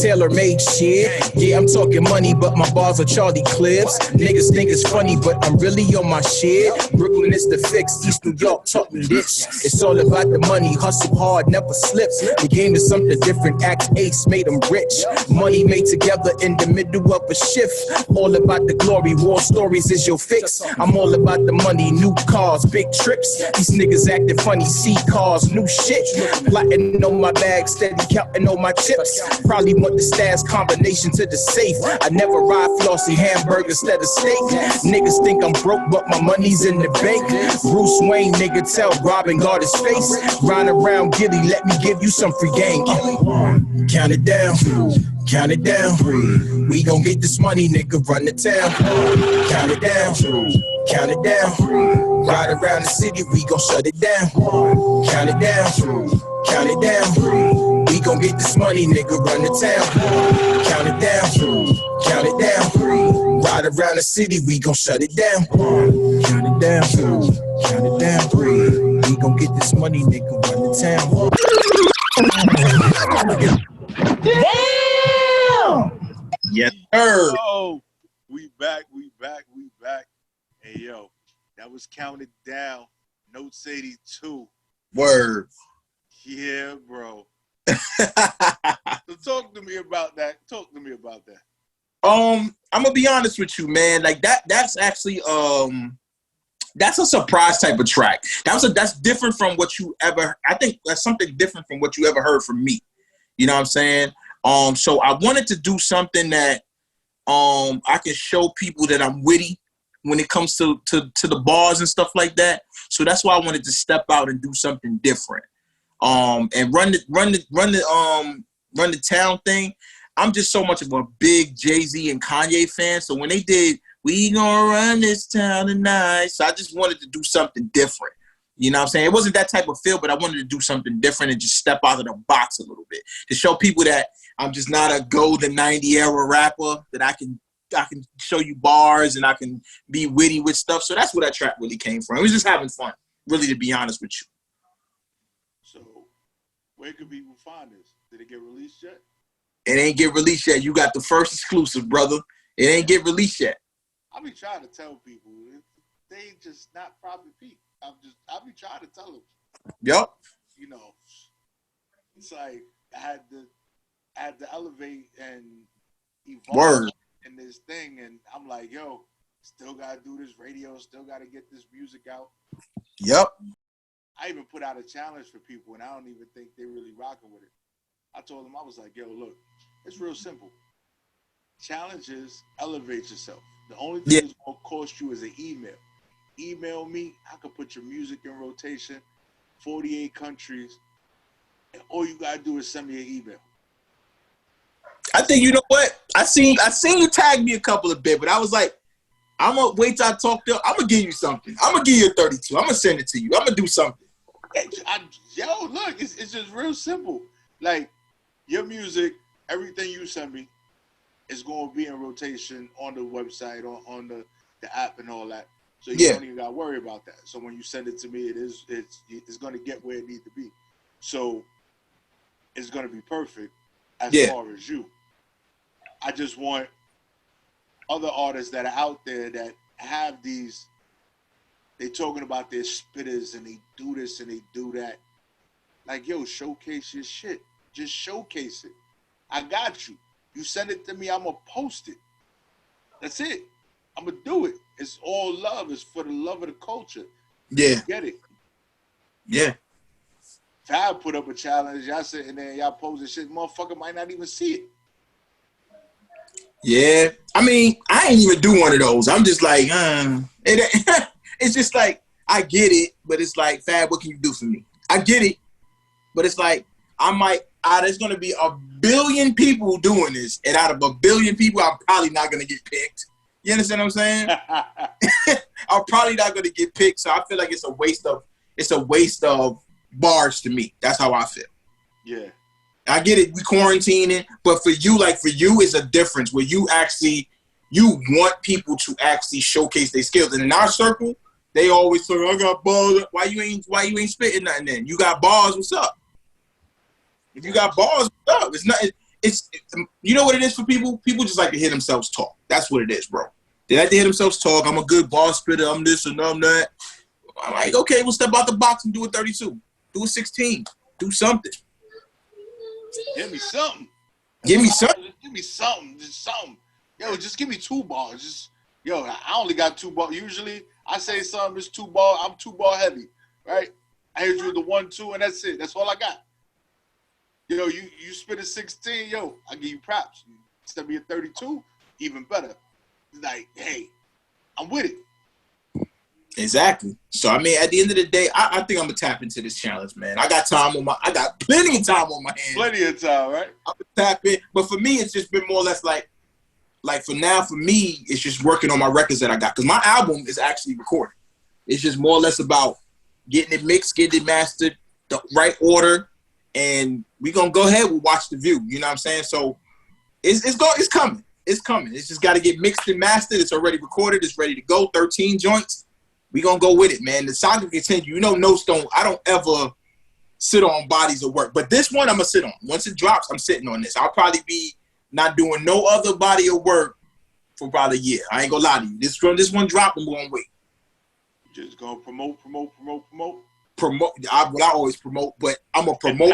Tailor-made shit. Yeah, I'm talking money, but my bars are Charlie Clips. Niggas think it's funny, but I'm really on my shit. Brooklyn is the fix, East New York taught me this. It's all about the money, hustle hard, never slips. The game is something different, Act Ace made them rich. Money made together in the middle of a shift. All about the glory, war stories is your fix. I'm all about the money, new cars, big trips. These niggas acting funny, see cars, new shit. Plotting on my bag, steady counting on my chips. Probably want the stash combination to the safe. I never ride flossy hamburgers instead of steak. Niggas think I'm broke, but my money's in the bank. Bruce Wayne, nigga, tell Robin guard his face. Ride around Gilly, let me give you some free game. Count it down, count it down. We gon' get this money, nigga, run the town. Count it down, count it down. Ride around the city, we gon' shut it down. Count it down, count it down. We gon' get this money, nigga, run the town. Count it down, count it down. Ride around the city, we gon' shut it down. Count it down, count it down. We gon' get this money, nigga, run the town. Damn! Yes, sir. Oh, we back. Hey, yo, that was Counted Down. Notes 82. Word. Yeah, bro. So talk to me about that. I'm gonna be honest with you, man. Like that's actually that's a surprise type of track. That's different from what you ever. I think that's something different from what you ever heard from me. You know what I'm saying? So I wanted to do something that I can show people that I'm witty when it comes to the bars and stuff like that. So that's why I wanted to step out and do something different. And run the town thing. I'm just so much of a big Jay-Z and Kanye fan. So when they did, we gonna run this town tonight. So I just wanted to do something different. You know what I'm saying? It wasn't that type of feel, but I wanted to do something different and just step out of the box a little bit to show people that I'm just not a golden 90 era rapper, that I can show you bars and I can be witty with stuff. So that's where that track really came from. It was just having fun, really, to be honest with you. So where could people find this? Did it get released yet? It ain't get released yet. You got the first exclusive, brother. It ain't get released yet. I be trying to tell people they just not proper people. I be trying to tell them. Yep. You know, it's like I had to elevate and evolve Word. in this thing, and I'm like, yo, still gotta do this radio, still gotta get this music out. Yep. I even put out a challenge for people, and I don't even think they really rocking with it. I told them, I was like, yo, look, it's real simple. Challenge is elevate yourself. The only thing that's going to cost you is an email. Email me. I can put your music in rotation, 48 countries, and all you got to do is send me an email. I think, you know what? I seen you tag me a couple of bit, but I was like, I'm going to wait till I talk to I'm going to give you something. I'm going to give you a 32. I'm going to send it to you. I'm going to do something. Yo, look, it's just real simple. Like, your music, everything you send me, is going to be in rotation on the website, on the app and all that. So you don't even got to worry about that. So when you send it to me, it's going to get where it needs to be. So it's going to be perfect as far as you. I just want other artists that are out there that have these, they talking about their spitters and they do this and they do that. Like, yo, showcase your shit. Just showcase it. I got you. You send it to me, I'm going to post it. That's it. I'm going to do it. It's all love. It's for the love of the culture. Yeah. Get it? Yeah. Fab put up a challenge. Y'all sitting there, y'all posting shit. Motherfucker might not even see it. Yeah. I mean, I ain't even do one of those. I'm just like, it's just like, I get it, but it's like, Fab, what can you do for me? I get it, but it's like, there's going to be a billion people doing this, and out of a billion people, I'm probably not going to get picked. You understand what I'm saying? I'm probably not going to get picked, so I feel like it's a waste of bars to me. That's how I feel. Yeah. I get it. We quarantining, but for you, it's a difference where you want people to actually showcase their skills. And in our circle, they always say, "I got balls. Why you ain't spitting nothing? Then you got balls. What's up? If you got balls, what's up? It's nothing. It's you know what it is for people. People just like to hear themselves talk. That's what it is, bro. They like to hear themselves talk. I'm a good ball spitter. I'm this and I'm that. I'm like, okay, we'll step out the box and do a 32. Do a 16. Do something. Give me something. Give me something. Give me something. Just something. Yo, just give me 2 balls. I only got 2 balls. Usually, I say something is 2 ball. I'm 2 ball heavy, right? I hit you with the 1, 2, and that's it. That's all I got. You spit a 16, I give you props. You send me a 32, even better. Like, hey, I'm with it. Exactly. So I mean, at the end of the day, I think I'm gonna tap into this challenge, man. I got plenty of time on my hands. Plenty of time, right? I'm gonna tap in. But for me, it's just been more or less like for me, it's just working on my records that I got. Because my album is actually recorded. It's just more or less about getting it mixed, getting it mastered, the right order, and we gonna go ahead and watch the view. You know what I'm saying? So it's coming. It's coming. It's just got to get mixed and mastered. It's already recorded. It's ready to go. 13 joints. We gonna go with it, man. The saga continue. Notes don't. I don't ever sit on bodies of work, but this one I'm gonna sit on. Once it drops, I'm sitting on this. I'll probably be not doing no other body of work for about a year. I ain't gonna lie to you. This one drop, I'm gonna wait. Just gonna promote. I always promote, but I'm gonna promote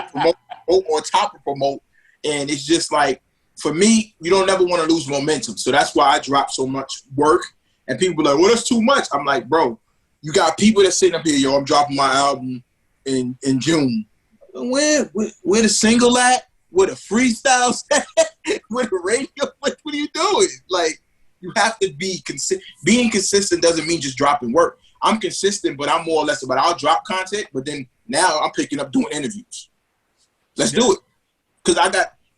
on top of promote, and it's just like for me, you don't ever want to lose momentum. So that's why I drop so much work. And people are like, well, that's too much. I'm like, bro, you got people that sitting up here, I'm dropping my album in June. Where the single at? Where the freestyle at? Where the radio? What are you doing? Like, you have to be consistent. Being consistent doesn't mean just dropping work. I'm consistent, but I'm more or less about I'll drop content, but then now I'm picking up doing interviews. Let's do it. Because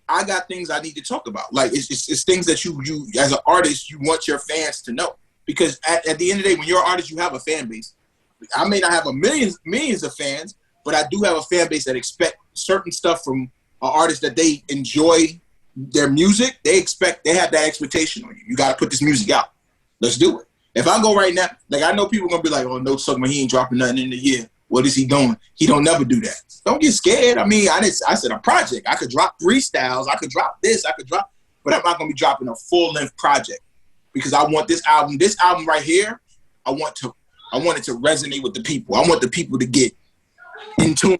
I got things I need to talk about. Like, it's things that you as an artist, you want your fans to know. Because at the end of the day, when you're an artist, you have a fan base. I may not have millions of fans, but I do have a fan base that expect certain stuff from an artist that they enjoy their music. They have that expectation on you. You got to put this music out. Let's do it. If I go right now, like I know people are going to be like, oh, no, suck, he ain't dropping nothing in the year. What is he doing? He don't never do that. Don't get scared. I mean, I said a project. I could drop freestyles. I could drop this. But I'm not going to be dropping a full-length project. Because I want this album right here, I want it to resonate with the people. I want the people to get in tune.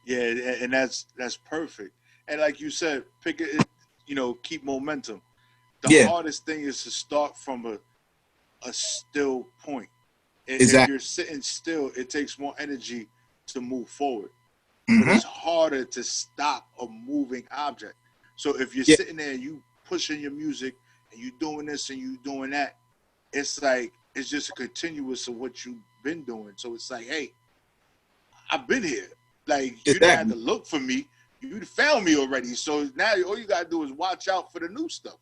Yeah, and that's perfect. And like you said, pick it, keep momentum. The hardest thing is to start from a still point. Exactly. If you're sitting still, it takes more energy to move forward. Mm-hmm. But it's harder to stop a moving object. So if you're sitting there and you pushing your music and you doing this and you doing that, it's like it's just a continuous of what you've been doing. So it's like, hey, I've been here. Like you didn't have to look for me. You found me already. So now all you gotta do is watch out for the new stuff.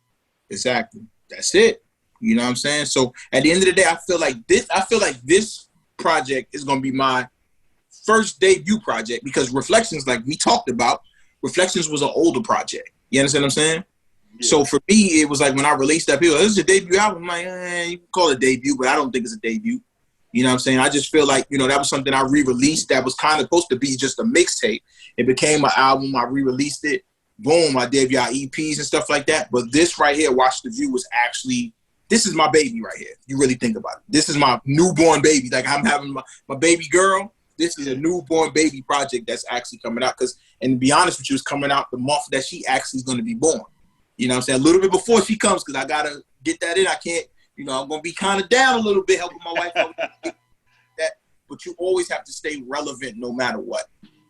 Exactly. That's it. You know what I'm saying? So at the end of the day, I feel like this project is gonna be my first debut project because Reflections, like we talked about, Reflections was an older project. You understand what I'm saying? Yeah. So for me, it was like when I released that, people, this is a debut album. I'm like, you can call it a debut, but I don't think it's a debut. You know what I'm saying? I just feel like, that was something I re-released that was kind of supposed to be just a mixtape. It became an album. I re-released it. Boom, I did y'all EPs and stuff like that. But this right here, Watch the View, was actually, this is my baby right here. You really think about it. This is my newborn baby. Like I'm having my baby girl. This is a newborn baby project that's actually coming out. And to be honest with you, it's coming out the month that she actually is going to be born. You know what I'm saying? A little bit before she comes because I got to get that in. I can't, I'm going to be kind of down a little bit helping my wife out with that. But you always have to stay relevant no matter what.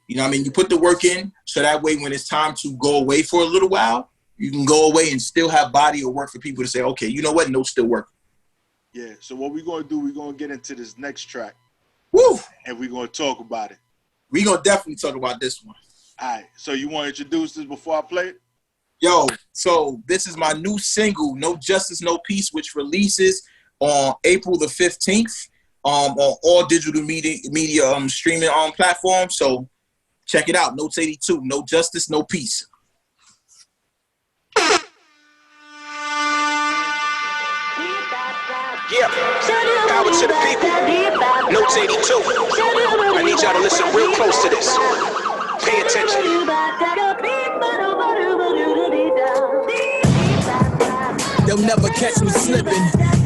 You know what I mean? You put the work in so that way when it's time to go away for a little while, you can go away and still have body of work for people to say, okay, you know what? No, still working. Yeah, so what we're going to do, we're going to get into this next track. Woo! And we're going to talk about it. We're going to definitely talk about this one. All right, so you want to introduce this before I play it? Yo, so this is my new single, No Justice, No Peace, which releases on April the 15th on all digital media streaming platforms. So Check it out. Notes 82. No justice, no peace. Yeah, power to the people. Notes 82. I need y'all to listen real close to this. Pay attention. They'll never catch me slipping.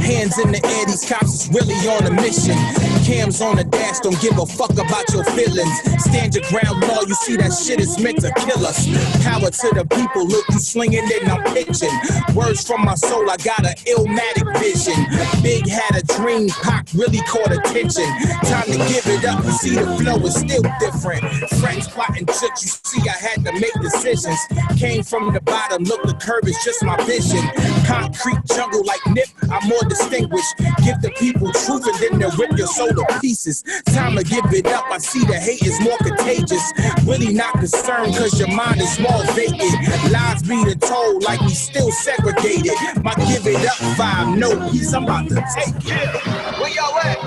Hands in the air, these cops is really on a mission. Cams on the dash, don't give a fuck about your feelings. Stand your ground, law, you see that shit is meant to kill us. Power to the people, look, you slinging it, I'm pitching. Words from my soul, I got an illmatic vision. Big had a dream, Pac really caught attention. Time to give it up, you see the flow is still different. Friends plotting tricks, you see I had to make decisions. Came from the bottom, look, the curve is just my vision. Concrete jungle like Nip, I'm more distinguished. Give the people truth and then they'll rip your soul to pieces. Time to give it up, I see the hate is more contagious. Really not concerned cause your mind is more vacant. Lies being told like we still segregated. My give it up vibe, no peace, I'm about to take it. Yeah, where y'all at?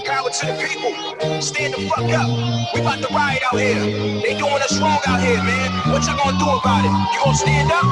Power to the people, stand the fuck up. We about to riot out here. They doing us wrong out here, man. What y'all gonna do about it? You gonna stand up?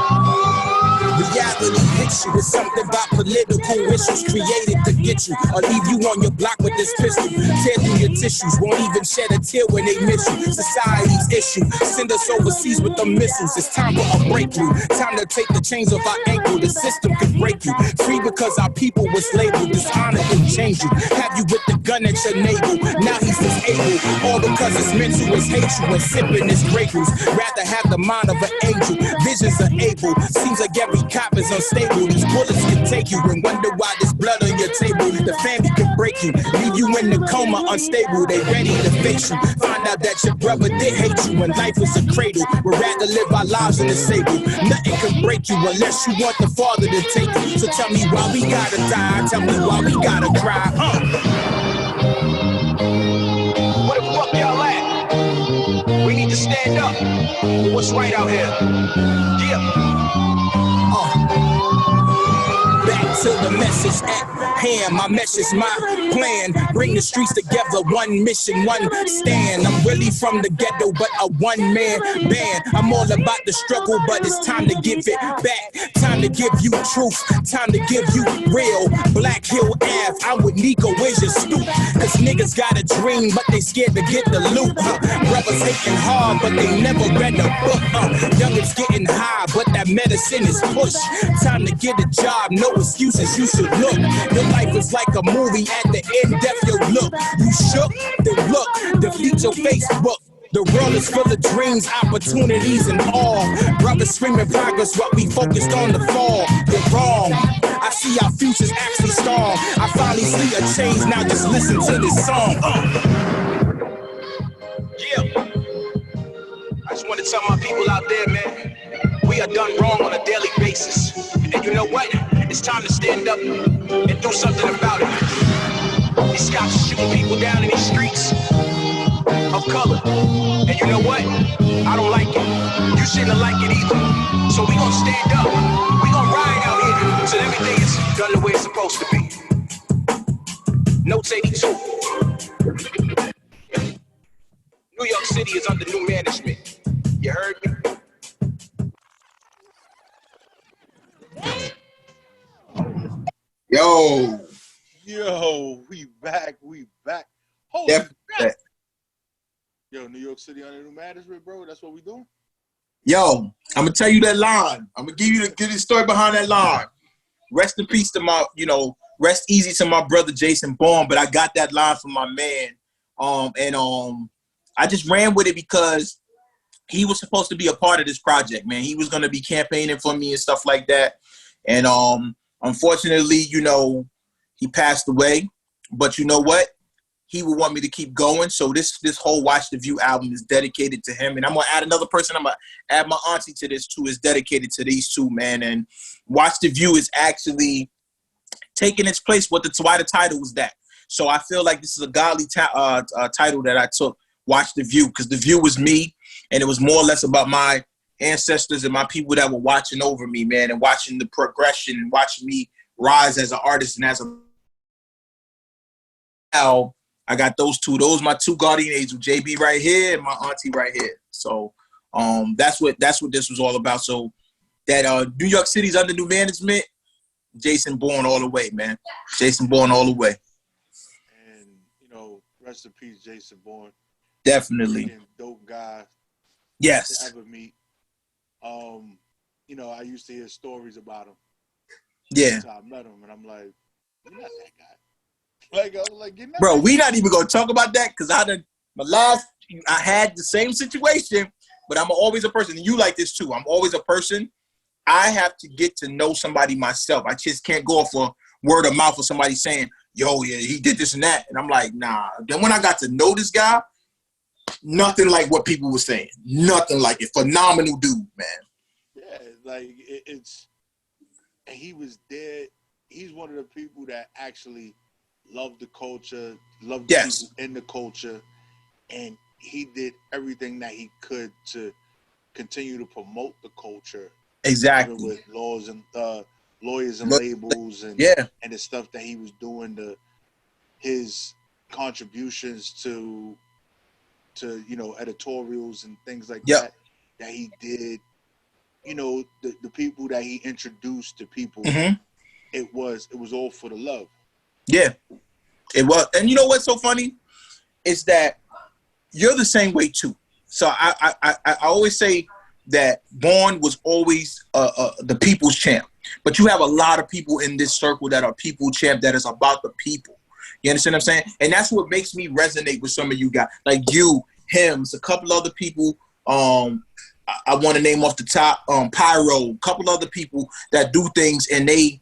Reality hits you with something about political issues created to get you, or leave you on your block with this pistol. Tear through your tissues, won't even shed a tear when they miss you. Society's issue, send us overseas with the missiles. It's time for a breakthrough. Time to take the chains off our ankle. The system can break you. Free because our people was labeled. Dishonor can change you. Have you with the gun at your navel. Now he's disabled. All because it's mental is hate you and sipping his Grey Goose. Rather have the mind of an angel. Visions are able. Seems like every cop is unstable. These bullets can take you and wonder why there's blood on your table. The family can break you, leave you in the coma, unstable. They ready to face you. Find out that your brother did hate you when life was a cradle. We'd rather live our lives in the stable. Nothing can break you unless you want the Father to take you. So tell me why we gotta die. Tell me why we gotta cry. Where the fuck y'all at? We need to stand up. What's right out here? Yeah. Back to the message at hand. My message, my plan. Bring the streets together. One mission, one stand. I'm really from the ghetto, but a one-man band. I'm all about the struggle, but it's time to give it back. Time to give you truth. Time to give you real. Black Hill Ave. I'm with Nico. Where's your stoop? Cause niggas got a dream, but they scared to get the loot. Brothers hating hard, but they never read a book. Youngins getting high, but that medicine is push. Time to get a job. No excuses, you should look. Your life is like a movie, at the end, death your look. You shook, then look, defeat your Facebook. The world is full of dreams, opportunities, and all. Brothers screaming progress, but we focused on the fall. You're wrong. I see our futures actually strong. I finally see a change, now just listen to this song. Yeah. I just want to tell my people out there, man, we are done wrong on a daily basis. And you know what? It's time to stand up and do something about it. These cops are shooting people down in these streets of color. And you know what? I don't like it. You shouldn't like it either. So we gonna stand up. We gonna ride out here till everything is done the way it's supposed to be. Notes 82. New York City is under new management. You heard me? Yo, we back. Holy crap. Yo, New York City under new management, bro. That's what we doing? Yo, I'm gonna tell you that line. I'm gonna give you the story behind that line. Rest in peace to my, rest easy to my brother Jason Bourne, but I got that line from my man. I just ran with it because he was supposed to be a part of this project, man. He was gonna be campaigning for me and stuff like that. And unfortunately, he passed away. But you know what? He would want me to keep going. So this whole Watch the View album is dedicated to him. And I'm going to add another person. I'm going to add my auntie to this too. It's dedicated to these two, man. And Watch the View is actually taking its place. Why the title was that. So I feel like this is a godly title that I took, Watch the View, because the view was me. And it was more or less about my ancestors and my people that were watching over me, man, and watching the progression and watching me rise as an artist and as a now I got those two. Those my two guardian angels, JB right here and my auntie right here. So that's what this was all about. So that New York City's under new management, Jason Bourne all the way, man. Jason Bourne all the way. And rest in peace, Jason Bourne. Definitely. Dope guy. Yes. To ever meet. I used to hear stories about him. Yeah. So I met him, and I'm like, you're not that guy. Like, I was like, you're not. Bro, we not even gonna talk about that because I had the same situation, but I'm always a person, and you like this too. I'm always a person. I have to get to know somebody myself. I just can't go off a word of mouth of somebody saying, yo, yeah, he did this and that. And I'm like, nah. Then when I got to know this guy, nothing like what people were saying. Nothing like it. Phenomenal dude, man. Yeah, like it's, and he was there. He's one of the people that actually loved the culture, loved the people in the culture, and he did everything that he could to continue to promote the culture. Exactly. With lawyers and labels and the stuff that he was doing, his contributions to editorials and things like that he did. The people that he introduced to people, it was all for the love. Yeah, it was. And you know what's so funny? Is that you're the same way too. So I always say that Bourne was always the people's champ. But you have a lot of people in this circle that are people champ that is about the people. You understand what I'm saying? And that's what makes me resonate with some of you guys. Like you, him, a couple other people. I want to name off the top, Pyro, a couple other people that do things and they,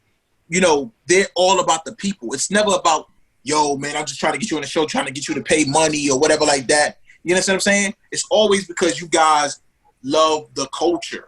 they're all about the people. It's never about, yo, man, I'm just trying to get you on the show, trying to get you to pay money or whatever like that. You understand what I'm saying? It's always because you guys love the culture.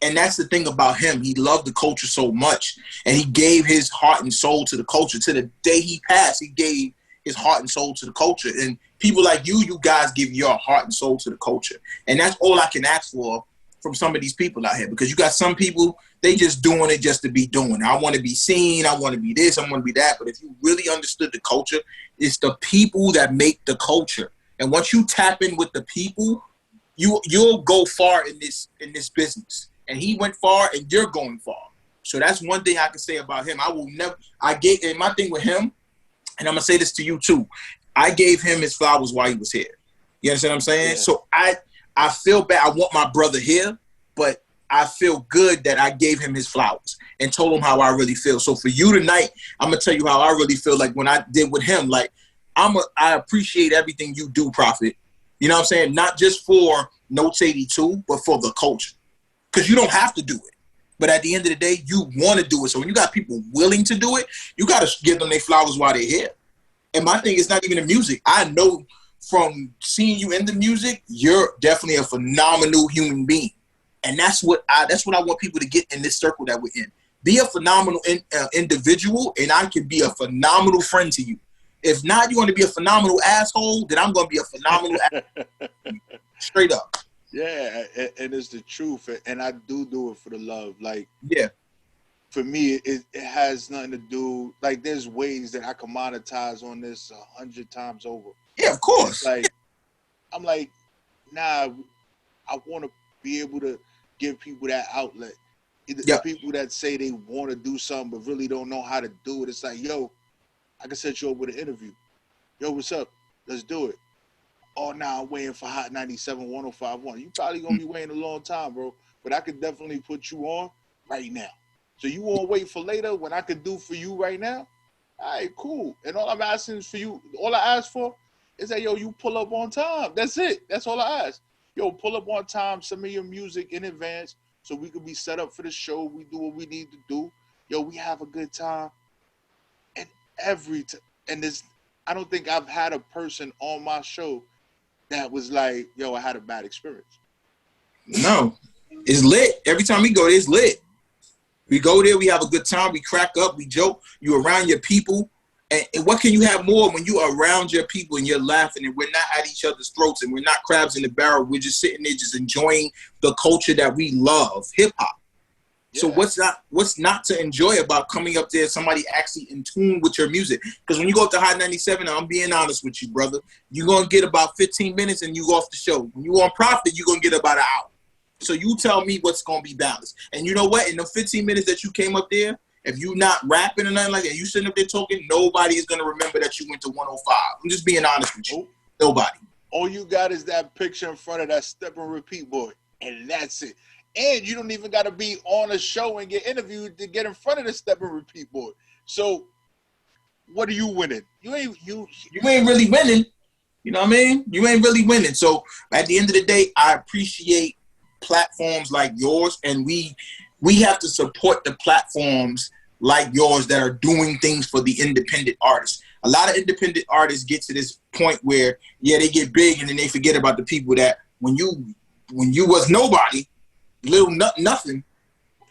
And that's the thing about him. He loved the culture so much. And he gave his heart and soul to the culture. To the day he passed, he gave his heart and soul to the culture. And people like you guys give your heart and soul to the culture. And that's all I can ask for from some of these people out here. Because you got some people, they just doing it just to be doing it. I want to be seen. I want to be this. I want to be that. But if you really understood the culture, it's the people that make the culture. And once you tap in with the people, you'll go far in this business. And he went far, and you're going far. So that's one thing I can say about him. And my thing with him, and I'm gonna say this to you too, I gave him his flowers while he was here. You understand what I'm saying? Yeah. So I feel bad. I want my brother here, but I feel good that I gave him his flowers and told him how I really feel. So for you tonight, I'm gonna tell you how I really feel. Like when I did with him, like I appreciate everything you do, Prophet. You know what I'm saying? Not just for Notes82, but for the culture. Because you don't have to do it. But at the end of the day, you want to do it. So when you got people willing to do it, you got to give them their flowers while they're here. And my thing is not even the music. I know from seeing you in the music, you're definitely a phenomenal human being. And that's what I want people to get in this circle that we're in. Be a phenomenal individual, and I can be a phenomenal friend to you. If not, you want to be a phenomenal asshole, then I'm going to be a phenomenal asshole. Straight up. Yeah, and it's the truth, and I do it for the love. Like, yeah, for me, it has nothing to do. Like, there's ways that I can monetize on this 100 times over. Yeah, of course. Like, I'm like, nah, I want to be able to give people that outlet. The people that say they want to do something but really don't know how to do it. It's like, yo, I can set you up with an interview. Yo, what's up? Let's do it. Oh, now I'm waiting for Hot 97 105.1. You probably going to be waiting a long time, bro. But I could definitely put you on right now. So you want to wait for later when I could do for you right now? All right, cool. And all I'm asking is for you, all I ask for is that, yo, you pull up on time. That's it. That's all I ask. Yo, pull up on time, send me your music in advance so we can be set up for the show. We do what we need to do. Yo, we have a good time. And I don't think I've had a person on my show that was like, yo, I had a bad experience. No. It's lit. Every time we go there, it's lit. We go there, we have a good time, we crack up, we joke, you're around your people. And what can you have more when you are around your people and you're laughing and we're not at each other's throats and we're not crabs in the barrel. We're just sitting there just enjoying the culture that we love, hip-hop. So what's not to enjoy about coming up there, somebody actually in tune with your music? Because when you go up to Hot 97, I'm being honest with you, brother, you're going to get about 15 minutes and you go off the show. When you on Profit, you're going to get about an hour. So you tell me what's going to be balanced. And you know what? In the 15 minutes that you came up there, if you not rapping or nothing like that, you sitting up there talking, nobody is going to remember that you went to 105. I'm just being honest with you. Nobody. All you got is that picture in front of that step and repeat board, and that's it. And you don't even got to be on a show and get interviewed to get in front of the step and repeat board. So what are you winning? You ain't really winning. You know what I mean? You ain't really winning. So at the end of the day, I appreciate platforms like yours, and we have to support the platforms like yours that are doing things for the independent artists. A lot of independent artists get to this point where, yeah, they get big and then they forget about the people that when you was nobody, nothing,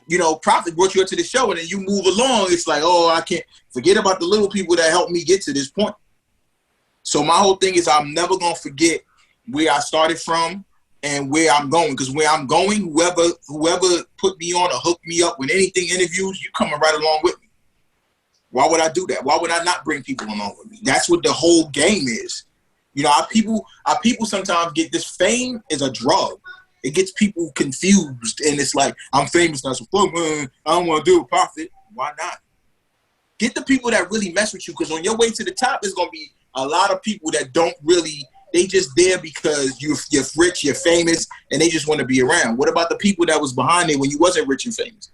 you know, Prophet brought you up to the show and then you move along. It's like, oh, I can't forget about the little people that helped me get to this point. So my whole thing is I'm never going to forget where I started from and where I'm going, because where I'm going, whoever put me on or hooked me up with anything interviews, you coming right along with me. Why would I do that? Why would I not bring people along with me? That's what the whole game is. You know, our people sometimes get this fame is a drug. It gets people confused, and it's like, I'm famous now, so fuck, man, I don't want to do a Profit. Why not? Get the people that really mess with you, because on your way to the top, there's going to be a lot of people that don't really, they just there because you're rich, you're famous, and they just want to be around. What about the people that was behind it when you wasn't rich and famous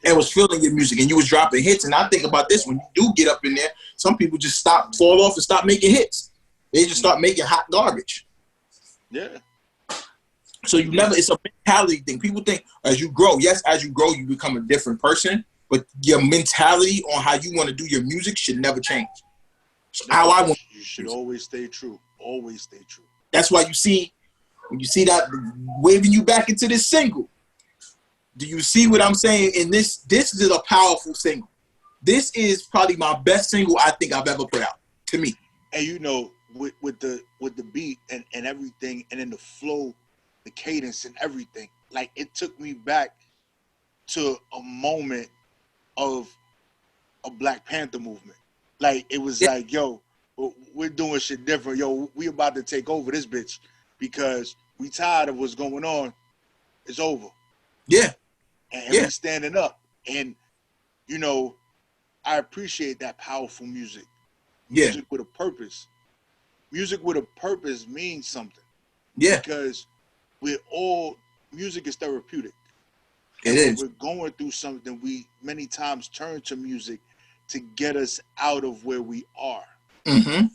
and was feeling your music and you was dropping hits? And I think about this, when you do get up in there, some people just fall off and stop making hits. They just start making hot garbage. Yeah. So it's a mentality thing. People think as you grow, yes, as you grow, you become a different person, but your mentality on how you want to do your music should never change. How I want. You should always stay true. Always stay true. That's why when you see that waving you back into this single, do you see what I'm saying? And this is a powerful single. This is probably my best single I think I've ever put out, to me. And you know, with the beat and everything, and then the flow, the cadence and everything, like it took me back to a moment of a Black Panther movement. Like it was like, yo, we're doing shit different. Yo, we about to take over this bitch because we tired of what's going on. It's over. Yeah. And we standing up. And, you know, I appreciate that powerful music. Yeah. Music with a purpose. Music with a purpose means something. Yeah. Because music is therapeutic. It is. When we're going through something, we many times turn to music to get us out of where we are. Mm-hmm.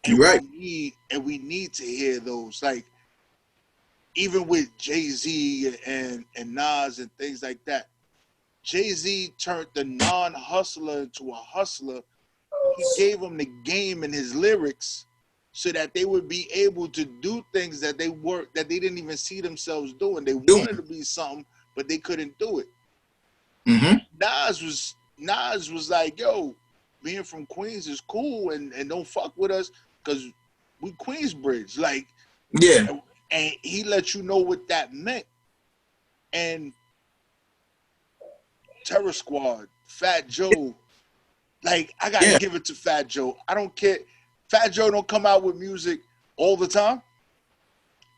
You're right. We need to hear those. Like, even with Jay-Z and Nas and things like that, Jay-Z turned the non-hustler into a hustler. He gave them the game in his lyrics so that they would be able to do things that they didn't even see themselves doing. They wanted to be something, but they couldn't do it. Mm-hmm. Nas was like, yo, being from Queens is cool and don't fuck with us because we Queensbridge. Like, yeah. And he let you know what that meant. And Terror Squad, Fat Joe, like, I gotta give it to Fat Joe. I don't care. Fat Joe don't come out with music all the time,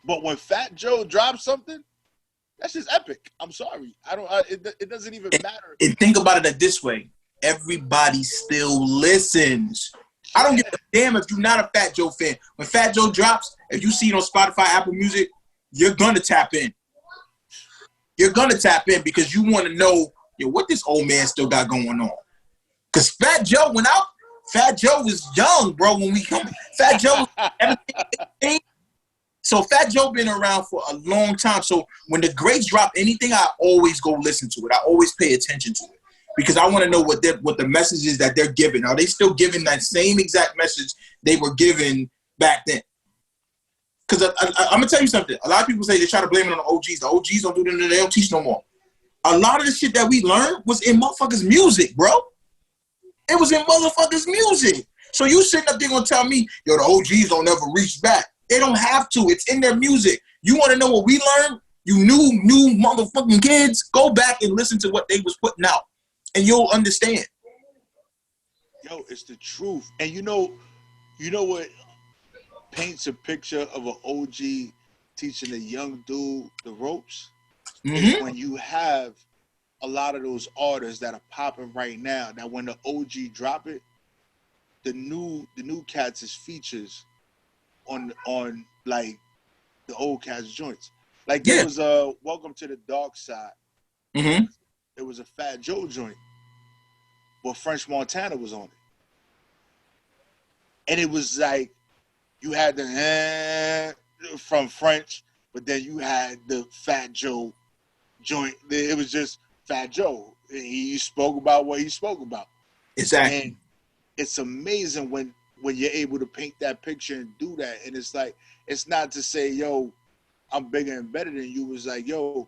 but when Fat Joe drops something, that's just epic. I'm sorry. It doesn't even matter. And think about it this way. Everybody still listens. I don't give a damn if you're not a Fat Joe fan. When Fat Joe drops, if you see it on Spotify, Apple Music, you're going to tap in. You're going to tap in because you want to know, yo, what this old man still got going on. Because Fat Joe went out. Fat Joe was young, bro, when we come. Fat Joe was 17. So Fat Joe been around for a long time. So when the greats drop anything, I always go listen to it. I always pay attention to it because I want to know what the message is that they're giving. Are they still giving that same exact message they were giving back then? Because I'm going to tell you something. A lot of people say they try to blame it on the OGs. The OGs don't do that. They don't teach no more. A lot of the shit that we learned was in motherfuckers' music, bro. It was in motherfuckers' music. So you sitting up there going to tell me, yo, the OGs don't ever reach back. They don't have to. It's in their music. You want to know what we learned? You new motherfucking kids, go back and listen to what they was putting out, and you'll understand. Yo, it's the truth. And you know what paints a picture of an OG teaching a young dude the ropes is when you have a lot of those artists that are popping right now. That when the OG drop it, the new cats is features on like the old cats joints. Like there was a Welcome to the Dark Side. It was a Fat Joe joint, but French Montana was on it, and it was like you had the from French, but then you had the Fat Joe joint. It was just Fat Joe. He spoke about what he spoke about. Exactly. And it's amazing when you're able to paint that picture and do that. And it's like, it's not to say, yo, I'm bigger and better than you. It's like, yo,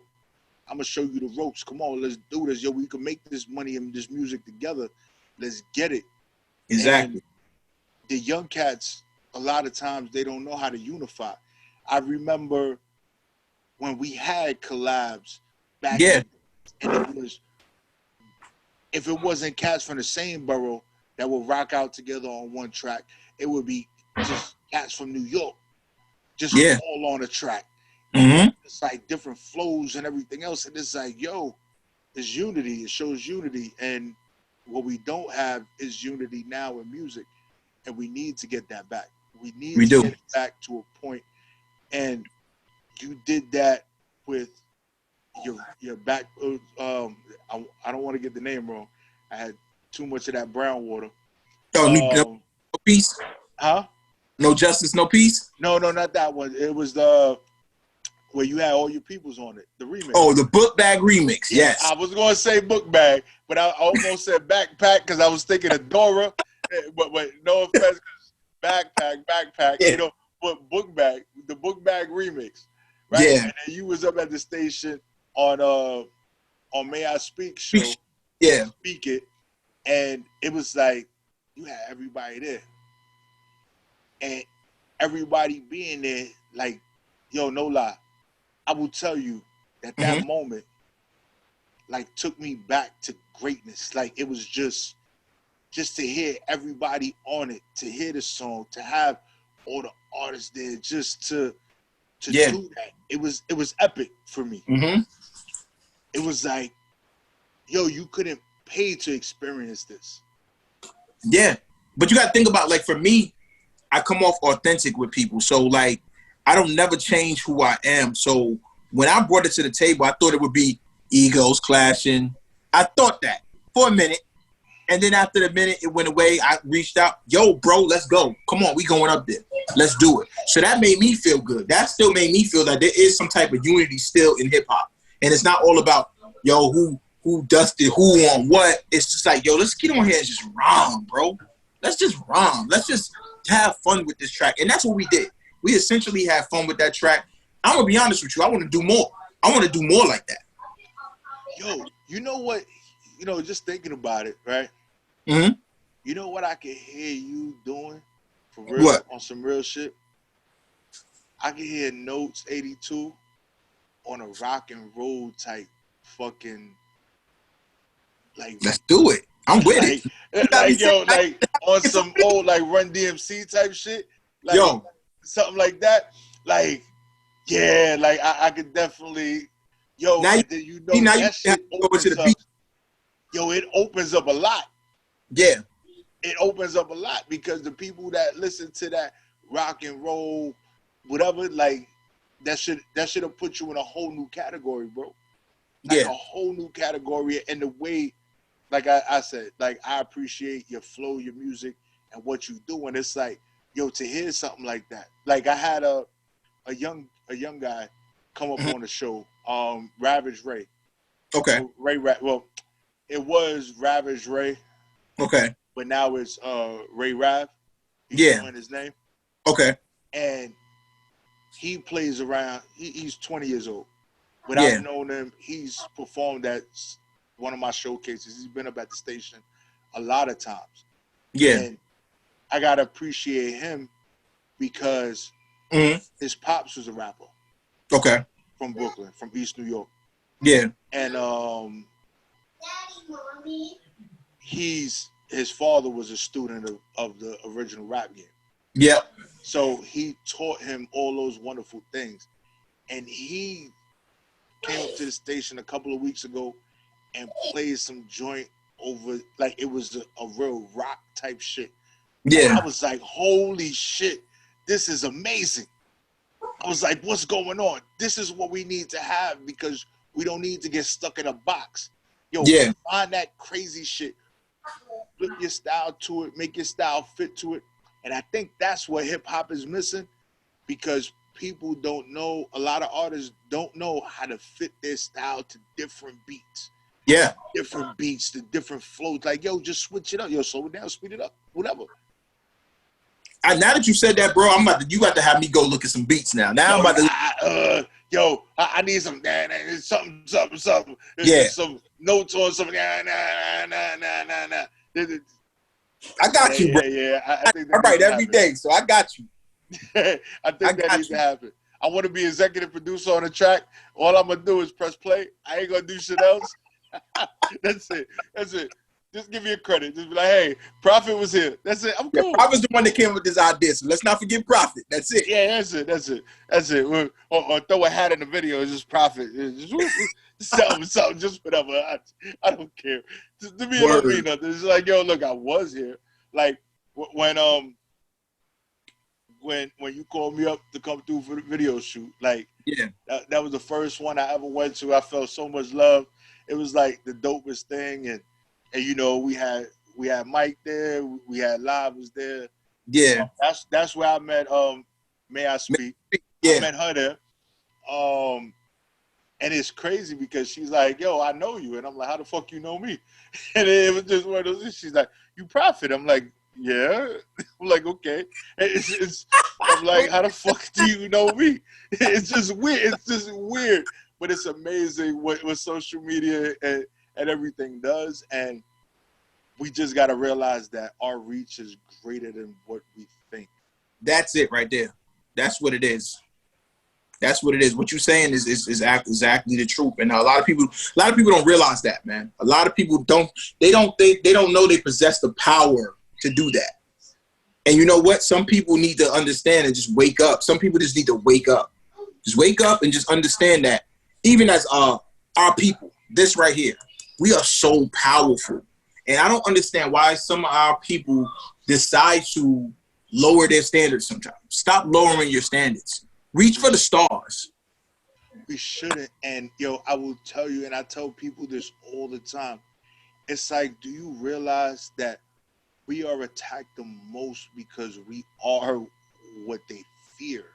I'm gonna show you the ropes. Come on, let's do this. Yo, we can make this money and this music together. Let's get it. Exactly. And the young cats, a lot of times they don't know how to unify. I remember when we had collabs back then, and it was, if it wasn't cats from the same borough that would rock out together on one track, it would be just cats from New York, just all on a track. It's like different flows and everything else, and it's like, yo, it's unity. It shows unity, and what we don't have is unity now in music, and we need to get that back. We need to get it back to a point, and you did that with your back. I don't want to get the name wrong. I had too much of that brown water. No peace. Huh? No justice, no peace. No, not that one. It was the where you had all your peoples on it. The remix. Oh, the book bag remix. Yes. I was going to say book bag, but I almost said backpack because I was thinking of Dora. But no offense, backpack. Yeah. You know, but book bag, the book bag remix, right? Yeah. And then you was up at the station on May I Speak show. Yeah. Speak it, and it was like you had everybody there, and everybody being there, like, yo, no lie, I will tell you that moment, like, took me back to greatness. Like, it was just to hear everybody on it, to hear the song, to have all the artists there, just to do that. It was epic for me. It was like, yo, you couldn't pay to experience this. Yeah, but you got to think about, like, for me, I come off authentic with people, so like I don't never change who I am. So when I brought it to the table, I thought it would be egos clashing. I thought that for a minute. And then after the minute, it went away. I reached out, yo, bro, let's go. Come on, we going up there. Let's do it. So that made me feel good. That still made me feel that there is some type of unity still in hip hop. And it's not all about, yo, who dusted who on what. It's just like, yo, let's get on here and just rhyme, bro. Let's just rhyme. Let's just have fun with this track. And that's what we did. We essentially had fun with that track. I'm going to be honest with you. I want to do more. I want to do more like that. Yo, you know what? You know, just thinking about it, right? You know what I can hear you doing for real? What? On some real shit? I can hear Notes82 on a rock and roll type fucking, like, let's do it. I'm with it. Like, yo, like on some old like Run DMC type shit. Like, yo, something like that. Like, yeah, like I could definitely, yo, now you know, now that shit opens up. Yo, it opens up a lot. Yeah. It opens up a lot because the people that listen to that rock and roll, whatever, like, that should have put you in a whole new category, bro. Like, a whole new category. And the way, like I said, like, I appreciate your flow, your music, and what you do. And it's like, yo, to hear something like that. Like, I had a young guy come up on the show, Ravage Ray. Okay. So well, it was Ravage Ray. Okay. But now it's Ray Rav. He's showing his name. Okay. And he plays around. He's 20 years old. But I've known him. He's performed at one of my showcases. He's been up at the station a lot of times. Yeah. And I got to appreciate him because his pops was a rapper. Okay. from Brooklyn, from East New York. Yeah. And Daddy, mommy. his father was a student of the original rap game. Yep. So he taught him all those wonderful things. And he came up to the station a couple of weeks ago and played some joint over, like it was a real rock type shit. Yeah. And I was like, holy shit, this is amazing. I was like, what's going on? This is what we need to have because we don't need to get stuck in a box. Yo, Yeah. find that crazy shit. Flip your style to it, make your style fit to it. And I think that's what hip hop is missing because people don't know, a lot of artists don't know how to fit their style to different beats. Yeah. Different beats, to different flows. Like, yo, just switch it up. Yo, slow it down, speed it up, whatever. Now that you said that, bro, you got to have me go look at some beats now. Now I'm about to. I need some something. Yeah. Some notes on something. Nah. I got you, bro. Yeah. I think I write every day, so I got you. I think that needs to happen. I want to be executive producer on a track. All I'm gonna do is press play. I ain't gonna do shit else. That's it. Just give me a credit. Just be like, hey, Prophet was here. That's it. I'm cool. Yeah, Prophet's the one that came up with this idea, so let's not forget Prophet. That's it. Yeah, that's it. Or throw a hat in the video. It's just Prophet. It's just something, just whatever. I don't care. Just to me, it don't mean nothing. It's like, yo, look, I was here. Like when you called me up to come through for the video shoot, like yeah, that was the first one I ever went to. I felt so much love. It was like the dopest thing, and you know we had Mike there, we had Live was there. Yeah, that's where I met May I Speak. Yeah, I met her there. And it's crazy because she's like, yo, I know you, and I'm like, how the fuck you know me? And it was just one of those things. She's like, you Prophet? I'm like, yeah. I'm like, okay. I'm like, how the fuck do you know me? It's just weird. But it's amazing what social media and everything does. And we just got to realize that our reach is greater than what we think. That's it right there. That's what it is. That's what it is. What you're saying is exactly the truth. And a lot of people don't realize that, man. A lot of people don't know they possess the power to do that. And you know what? Some people need to understand and just wake up. Some people just need to wake up. Just wake up and just understand that even as our people, this right here, we are so powerful. And I don't understand why some of our people decide to lower their standards sometimes. Stop lowering your standards. Reach for the stars. We shouldn't. And, yo, I will tell you, and I tell people this all the time. It's like, do you realize that we are attacked the most because we are what they fear?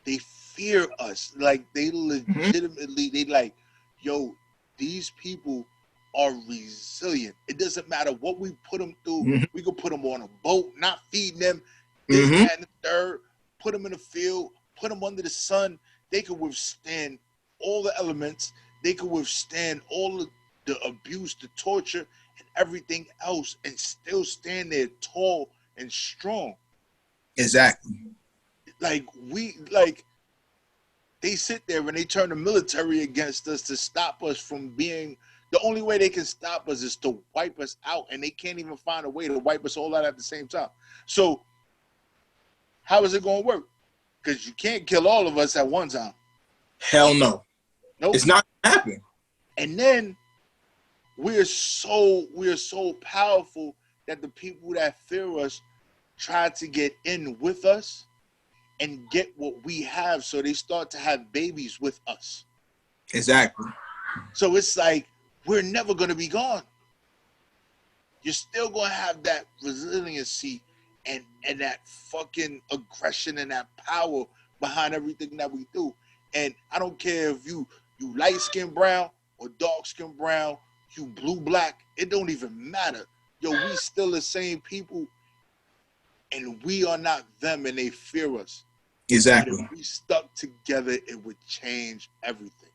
They fear us. Like, they legitimately, they like, yo, these people are resilient. It doesn't matter what we put them through. We could put them on a boat, not feeding them, this, that, and the third, put them in the field, put them under the sun. They could withstand all the elements. They could withstand all the abuse, the torture, and everything else, and still stand there tall and strong. Exactly. They sit there and they turn the military against us to stop us from being. The only way they can stop us is to wipe us out, and they can't even find a way to wipe us all out at the same time. So how is it going to work? Because you can't kill all of us at one time. Hell no. Nope. It's not going to happen. And then we are so powerful that the people that fear us try to get in with us and get what we have, so they start to have babies with us. Exactly. So it's like, we're never going to be gone. You're still going to have that resiliency and that fucking aggression and that power behind everything that we do. And I don't care if you light-skinned brown or dark-skinned brown, you blue-black, it don't even matter. Yo, we still the same people, and we are not them, and they fear us. Exactly. But if we stuck together, it would change everything.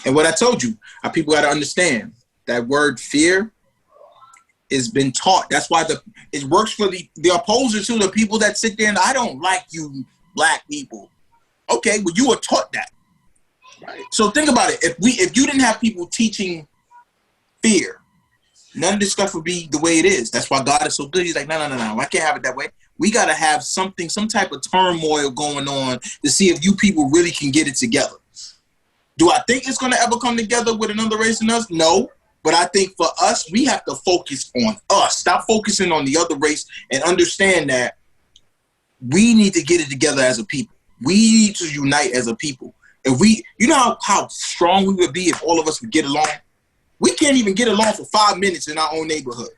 And what I told you, our people got to understand that word fear has been taught. That's why it works for the opposers to the people that sit there and I don't like you black people. Okay, well, you were taught that. Right. So think about it. If you didn't have people teaching fear, none of this stuff would be the way it is. That's why God is so good. He's like, no, I can't have it that way. We got to have some type of turmoil going on to see if you people really can get it together. Do I think it's going to ever come together with another race than us? No. But I think for us, we have to focus on us. Stop focusing on the other race and understand that we need to get it together as a people. We need to unite as a people. If we, you know how strong we would be if all of us would get along? We can't even get along for 5 minutes in our own neighborhood.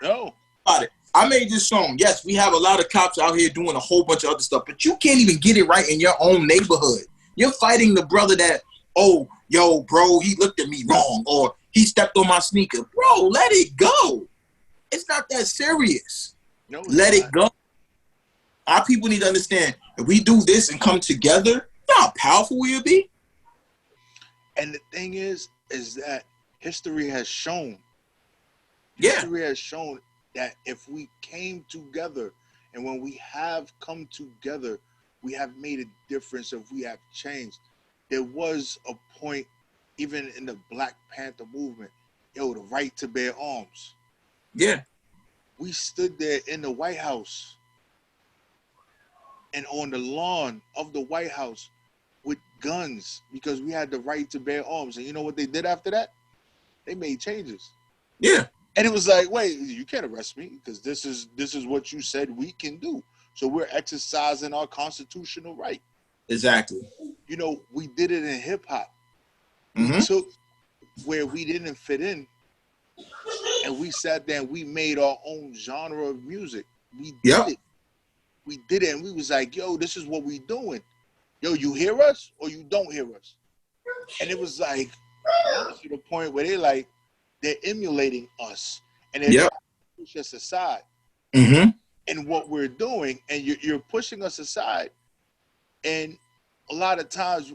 No. About it. I made this song. Yes, we have a lot of cops out here doing a whole bunch of other stuff, but you can't even get it right in your own neighborhood. You're fighting the brother that, oh, yo, bro, he looked at me wrong, or he stepped on my sneaker. Bro, let it go. It's not that serious. No, let it go. Our people need to understand, if we do this and come together, you know how powerful we'll be? And the thing is that history has shown. Yeah. History has shown that if we came together, and when we have come together, we have made a difference, if we have changed. There was a point, even in the Black Panther movement, the right to bear arms. Yeah. We stood there in the White House and on the lawn of the White House with guns because we had the right to bear arms. And you know what they did after that? They made changes. Yeah. And it was like, wait, you can't arrest me because this is what you said we can do. So we're exercising our constitutional right. Exactly. You know, we did it in hip hop. Mm-hmm. We took where we didn't fit in and we sat there and we made our own genre of music. We did it. We did it and we was like, yo, this is what we doing. Yo, you hear us or you don't hear us? And it was like, to the point where they're emulating us and they're pushing us aside. Mm-hmm. And what we're doing, and you're pushing us aside. And a lot of times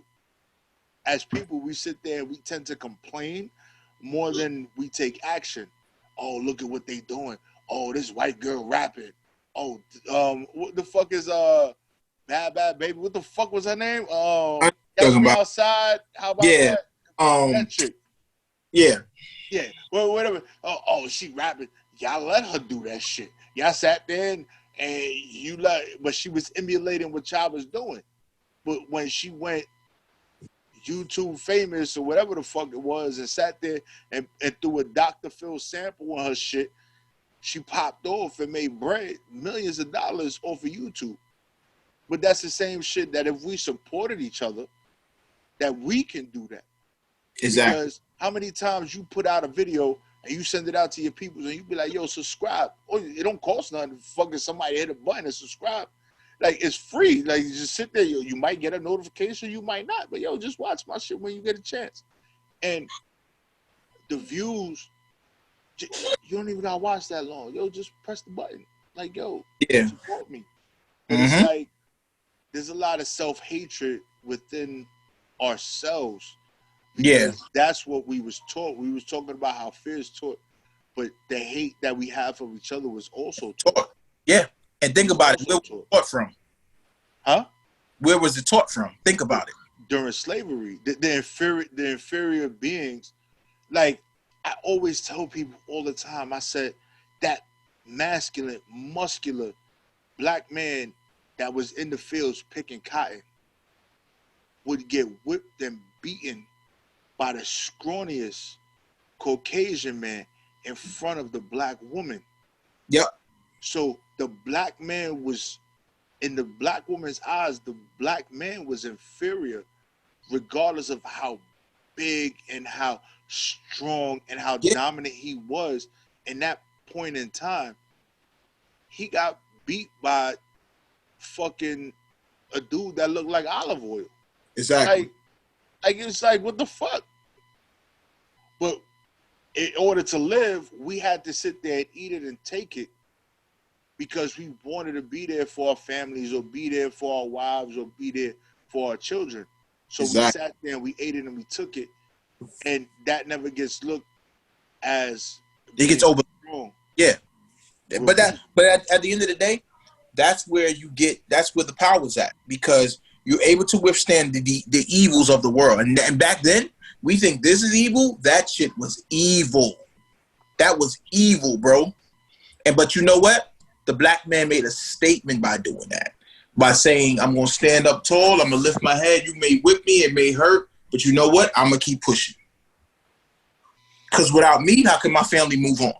as people, we sit there and we tend to complain more than we take action. Oh, look at what they doing. Oh, this white girl rapping. Oh, what the fuck is Bad Baby? What the fuck was her name? Catch Me Outside. How about that? That chick. Yeah. Yeah. Well, whatever. Oh, she rapping. Y'all let her do that shit. Y'all sat there and but she was emulating what y'all was doing. But when she went YouTube famous or whatever the fuck it was and sat there and threw a Dr. Phil sample on her shit, she popped off and made bread, millions of dollars off of YouTube. But that's the same shit that if we supported each other, that we can do that. Exactly. Because how many times you put out a video and you send it out to your people and you be like, yo, subscribe. Oh, it don't cost nothing. Fucking somebody hit a button and subscribe. Like, it's free. Like, you just sit there. You might get a notification. You might not. But, yo, just watch my shit when you get a chance. And the views, you don't even got to watch that long. Yo, just press the button. Like, yo, support me. But it's like, there's a lot of self-hatred within ourselves. Because that's what we was taught. We was talking about how fear is taught, but the hate that we have of each other was also taught. Yeah, and think about it. Where was it taught from? Huh? Where was it taught from? Think about it. During slavery, the inferior beings. Like, I always tell people all the time, I said, that masculine, muscular black man that was in the fields picking cotton would get whipped and beaten by the scrawniest Caucasian man in front of the black woman. Yep. So the black man was, in the black woman's eyes, the black man was inferior, regardless of how big and how strong and how dominant he was. In that point in time, he got beat by fucking a dude that looked like olive oil. Exactly. Like it's like, what the fuck? But in order to live, we had to sit there and eat it and take it because we wanted to be there for our families or be there for our wives or be there for our children. So we sat there and we ate it and we took it. And that never gets looked as it gets over. Wrong. Yeah. But at the end of the day, that's where the power's at, because you're able to withstand the evils of the world. And back then, we think this is evil. That shit was evil. That was evil, bro. But you know what? The black man made a statement by doing that. By saying, I'm going to stand up tall. I'm going to lift my head. You may whip me. It may hurt. But you know what? I'm going to keep pushing. Because without me, how can my family move on?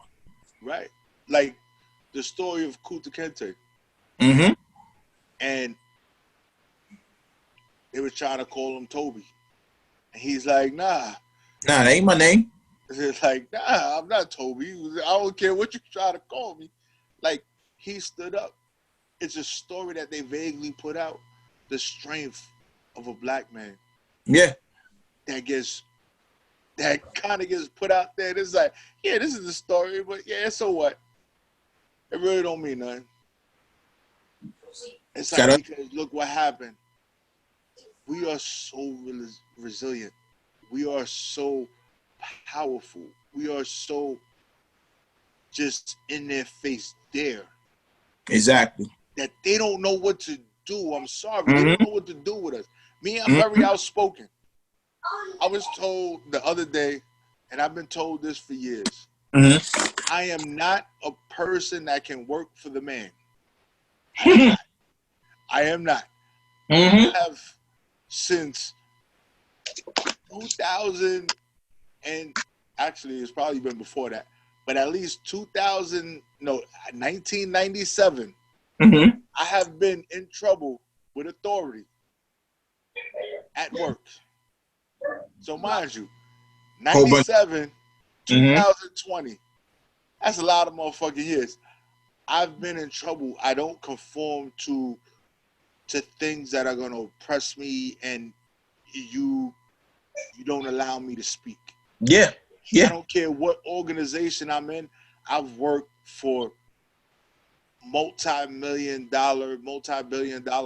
Right. Like the story of Kuta Kente. Mm-hmm. And they were trying to call him Toby. And he's like, nah. Nah, that ain't my name. It's like, nah, I'm not Toby. I don't care what you try to call me. Like, he stood up. It's a story that they vaguely put out. The strength of a black man. Yeah. That kind of gets put out there. It's like, yeah, this is the story, but yeah, so what? It really don't mean nothing. It's like, because look what happened. We are so resilient. We are so powerful. We are so just in their face there. Exactly. That they don't know what to do. I'm sorry. They don't know what to do with us. Me, I'm very outspoken. I was told the other day, and I've been told this for years, I am not a person that can work for the man. I am not. I have since 2000, and actually it's probably been before that, but at least 1997, I have been in trouble with authority at work. So mind you, 97, 2020, that's a lot of motherfucking years. I've been in trouble. I don't conform to things that are going to oppress me, and you don't allow me to speak. Yeah. I don't care what organization I'm in. I've worked for multi-billion dollar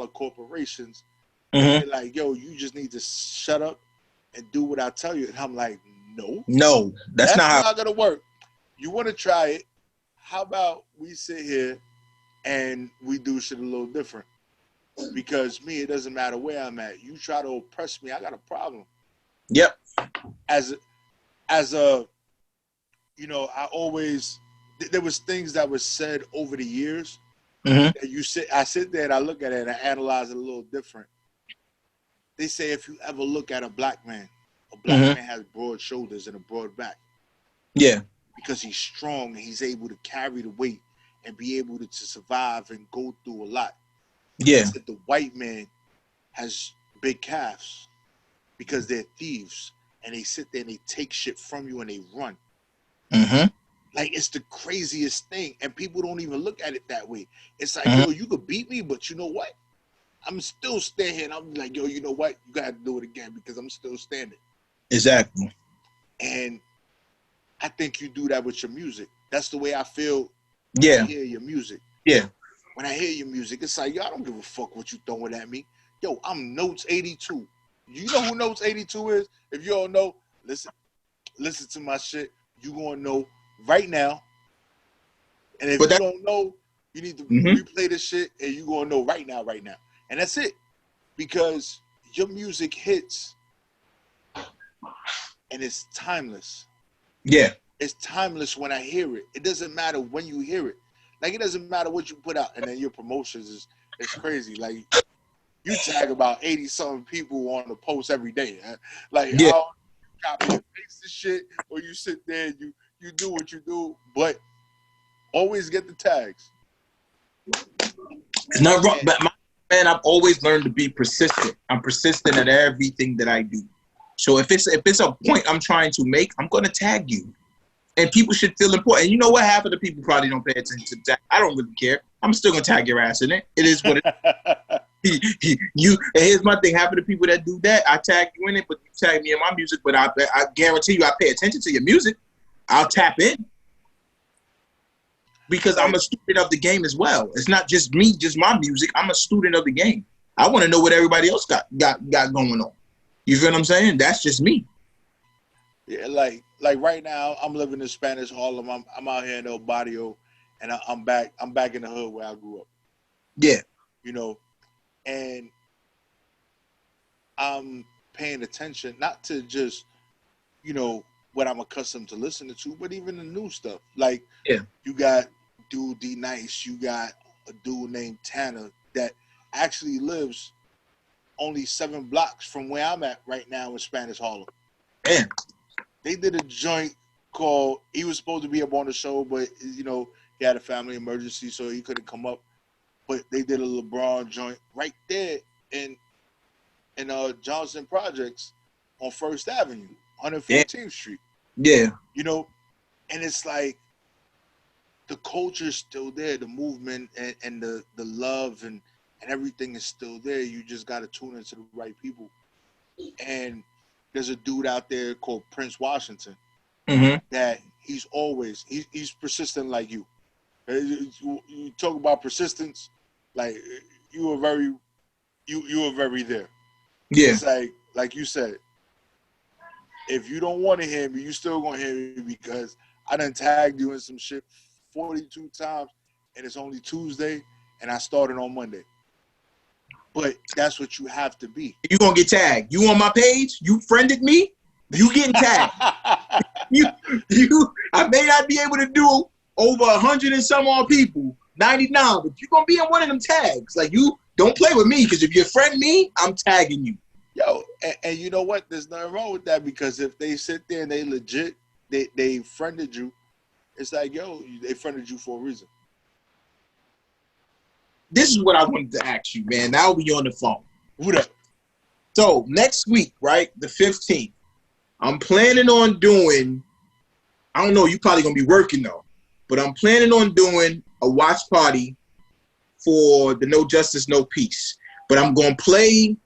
corporations. And they're like, yo, you just need to shut up and do what I tell you. And I'm like, no, that's not gonna work. You want to try it? How about we sit here and we do shit a little different? Because me, it doesn't matter where I'm at. You try to oppress me, I got a problem. Yep. As a, you know, there was things that was said over the years. That I sit there and I look at it and I analyze it a little different. They say if you ever look at a black man man has broad shoulders and a broad back. Yeah. Because he's strong and he's able to carry the weight and be able to survive and go through a lot. Yeah. Said the white man has big calves because they're thieves and they sit there and they take shit from you and they run. Like, it's the craziest thing, and people don't even look at it that way. It's like, yo, you could beat me, but you know what? I'm still standing. I'm like, yo, you know what? You got to do it again because I'm still standing. Exactly. And I think you do that with your music. That's the way I feel when I hear your music. Yeah. When I hear your music, it's like, yo, I don't give a fuck what you throwing at me. Yo, I'm Notes82. You know who Notes82 is? If you don't know, listen to my shit. You gonna know right now. And if you don't know, you need to replay this shit and you gonna know right now. And that's it. Because your music hits and it's timeless. Yeah. It's timeless when I hear it. It doesn't matter when you hear it. Like, it doesn't matter what you put out. And then your promotions is crazy. Like, you tag about 80-something people on the post every day. Huh? Like, you copy and paste the shit, or you sit there and you do what you do, but always get the tags. It's not wrong, but man, I've always learned to be persistent. I'm persistent at everything that I do. So if it's a point I'm trying to make, I'm gonna tag you. And people should feel important. And you know what? Half of the people probably don't pay attention to that. I don't really care. I'm still gonna tag your ass in it. It is what it is. And here's my thing. Half of the people that do that, I tag you in it, but you tag me in my music. But I guarantee you, I pay attention to your music. I'll tap in because I'm a student of the game as well. It's not just me, just my music. I'm a student of the game. I want to know what everybody else got going on. You feel what I'm saying? That's just me. Yeah, like right now, I'm living in Spanish Harlem. I'm out here in El Barrio, and I'm back in the hood where I grew up. Yeah. You know, and I'm paying attention, not to just, you know, what I'm accustomed to listening to, but even the new stuff. Like, you got dude D Nice, you got a dude named Tanner that actually lives only 7 blocks from where I'm at right now in Spanish Harlem. Damn. They did a joint called, he was supposed to be up on the show, but, you know, he had a family emergency, so he couldn't come up. But they did a LeBron joint right there in Johnson Projects on First Avenue, 114th Street. Yeah. You know, and it's like the culture's still there, the movement and the love and everything is still there. You just got to tune into the right people. And there's a dude out there called Prince Washington that he's persistent like you. You talk about persistence, like you were very there. Yeah. It's like you said, if you don't want to hear me, you still gonna hear me because I done tagged you in some shit 42 times and it's only Tuesday and I started on Monday. But that's what you have to be. You gonna get tagged. You on my page? You friended me? You getting tagged. you I may not be able to do over 100 and some odd people, 99, but you gonna be in one of them tags. Like, you don't play with me, because if you friend me, I'm tagging you. Yo, and you know what? There's nothing wrong with that, because if they sit there and they legit, they friended you, it's like, yo, they friended you for a reason. This is what I wanted to ask you, man. Now we on the phone. What up? So next week, right, the 15th, I'm planning on doing, I don't know, you probably gonna be working though, but I'm planning on doing a watch party for the No Justice, No Peace. But I'm gonna play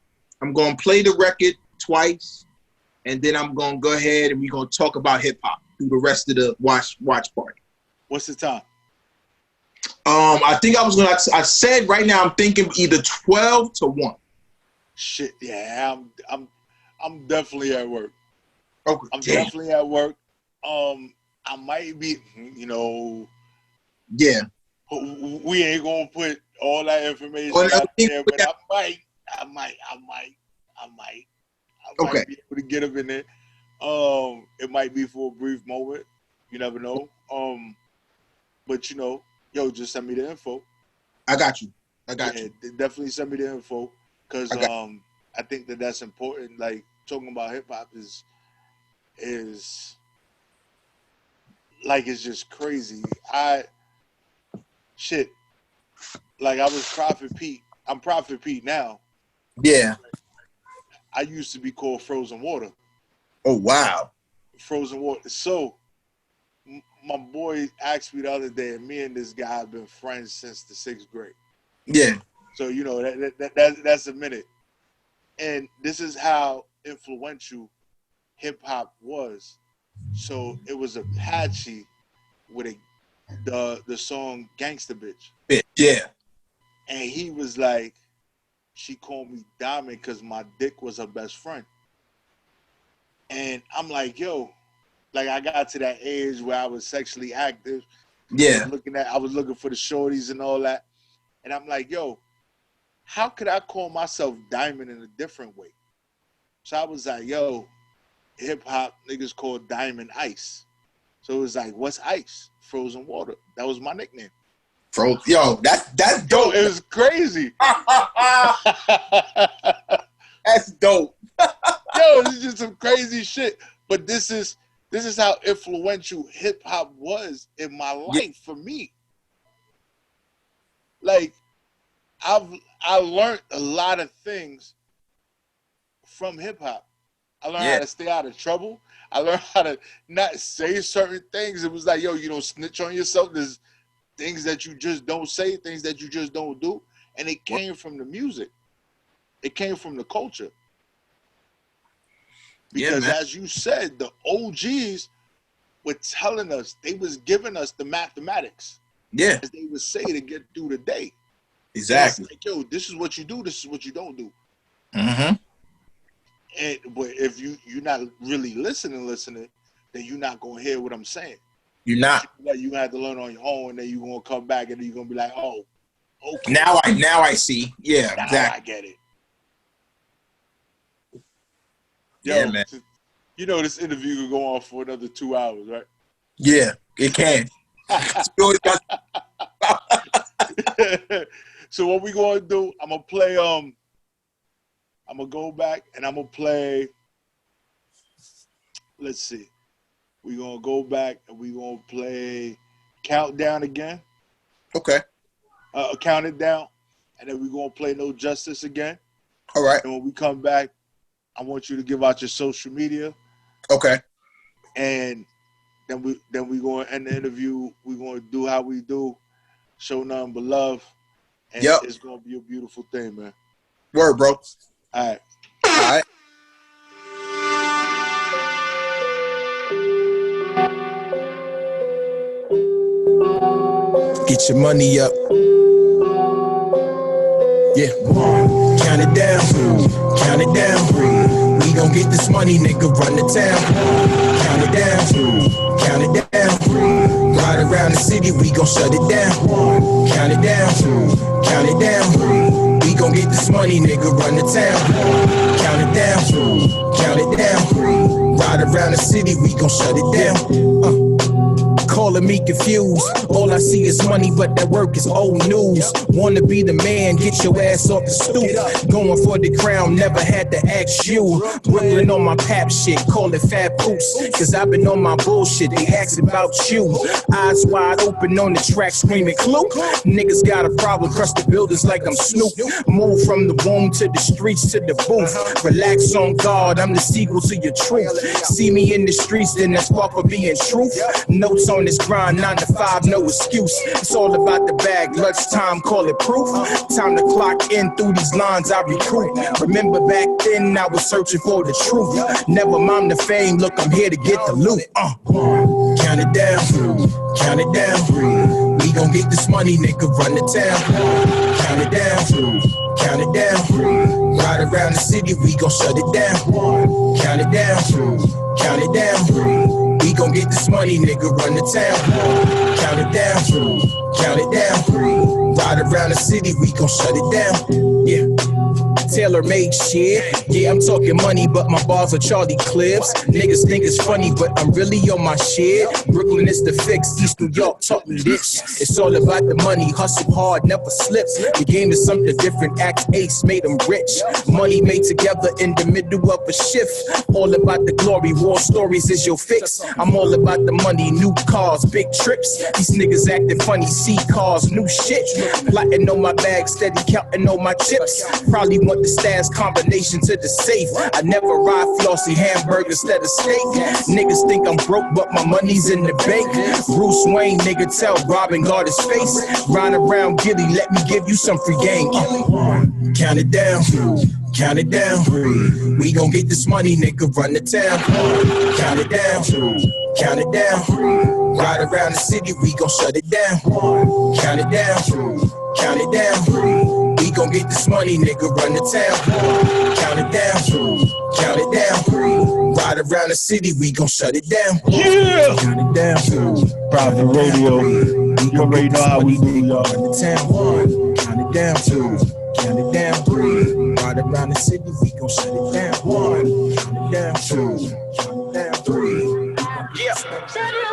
the record twice, and then I'm gonna go ahead and we're gonna talk about hip hop through the rest of the watch party. What's the time? I think I said right now I'm thinking either 12 to 1. Shit, yeah, I'm definitely at work. Okay, I'm definitely at work. I might be, you know. Yeah. We ain't gonna put all that information out there, but I might Okay. be able to get them in there. It might be for a brief moment. You never know. But you know, yo, just send me the info. I got you. Definitely send me the info, because I think that's important. Like, talking about hip hop is like, it's just crazy. Like, I was Prophet Pete. I'm Prophet Pete now. Yeah. I used to be called Frozen Water. Oh, wow. Frozen Water. So my boy asked me the other day, and me and this guy have been friends since the 6th grade. Yeah. So, you know, that's a minute. And this is how influential hip hop was. So it was Apache with the song Gangsta Bitch. Yeah. And he was like, she called me Diamond because my dick was her best friend. And I'm like, yo, like, I got to that age where I was sexually active. Yeah. I was looking for the shorties and all that. And I'm like, yo, how could I call myself Diamond in a different way? So I was like, yo, hip hop niggas call Diamond Ice. So it was like, what's ice? Frozen Water. That was my nickname. Yo, that's dope. Yo, it was crazy. That's dope. Yo, this is just some crazy shit. But this is how influential hip hop was in my life for me. Like, I learned a lot of things from hip hop. I learned how to stay out of trouble. I learned how to not say certain things. It was like, yo, you don't snitch on yourself. There's things that you just don't say, things that you just don't do. And it came from the music. It came from the culture. Because as you said, the OGs were telling us, they was giving us the mathematics. Yeah. As they would say, to get through the day. Exactly. Like, yo, this is what you do, this is what you don't do. Mm-hmm. But if you're not really listening, then you're not gonna hear what I'm saying. You're not. You have to learn on your own, and then you're gonna come back and you're gonna be like, oh, okay. Now I see. Yeah, now exactly. I get it. Yo, man. You know this interview could go on for another 2 hours, right? Yeah, it can. So what we gonna do? I'm gonna play. I'm gonna go back and I'm gonna play. Let's see. We gonna go back and we gonna play Countdown again. Okay. Count It Down, and then we gonna play No Justice again. All right. And when we come back, I want you to give out your social media. Okay. And then we gonna end the interview. We gonna do how we do, show nothing but love, and it's gonna be a beautiful thing, man. Word, bro. All right. All right. Get your money up. Yeah, count it down, count it down. We gon' get this money, nigga, run the town. Count it down, count it down. Ride around the city, we gon' shut it down. Count it down, count it down. We gon' get this money, nigga, run the town. Count it down, count it down. Ride around the city, we gon' shut it down. Calling me confused. All I see is money, but that work is old news. Wanna be the man, get your ass off the stoop. Going for the crown, never had to ask you. Brooklyn on my pap shit, call it fat poops. Cause I've been on my bullshit, they ask about you. Eyes wide open on the track, screaming clue. Niggas got a problem, crush the buildings like I'm Snoop. Move from the womb to the streets to the booth. Relax on God, I'm the sequel to your truth. See me in the streets, then that's far from being truth. Notes on this grind, 9 to 5, no excuse. It's all about the bag, lunchtime, call it proof. Time to clock in through these lines I recruit. Remember back then I was searching for the truth. Never mind the fame, look, I'm here to get the loot. Count it down, count it down. We gon' get this money, nigga, run the town. Count it down, count it down. Ride around the city, we gon' shut it down. Count it down, count it down. We gon' get this money, nigga, run the town. Count it down, count it down. Ride around the city, we gon' shut it down. Yeah. Tailor-made shit. Yeah, I'm talking money, but my bars are Charlie Clips. Niggas think it's funny, but I'm really on my shit. Brooklyn is the fix, East New York taught me this. It's all about the money, hustle hard, never slips. The game is something different, act ace made them rich. Money made together in the middle of a shift. All about the glory, war stories is your fix. I'm all about the money, new cars, big trips. These niggas acting funny, see cars, new shit. Plotting on my bag, steady counting on my chips. Probably want the stash combination to the safe. I never ride flossy hamburger instead of steak. Niggas think I'm broke, but my money's in the bank. Bruce Wayne, nigga, tell Robin guard his face. Ride around Gilly, let me give you some free game. Count it down, count it down. We gon' get this money, nigga, run the town. Count it down, count it down. Ride around the city, we gon' shut it down. Count it down, count it down. We gon' get this money, nigga, run the town. Count it down, count it down. Ride around the city, we gon' shut it down. Yeah! Count it down, Private radio. You already know how we do, y'all. Run the town. Count it down, count it down. Ride around the city, we gon' shut it down. Count it down, count it down. Yeah,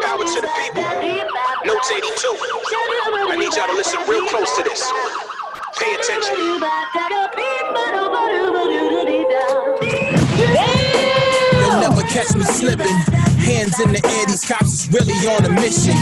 power to the people. Notes82. I need y'all to listen real close to this. Pay attention. You'll never catch me slipping. Hands in the air, these cops is really on a mission.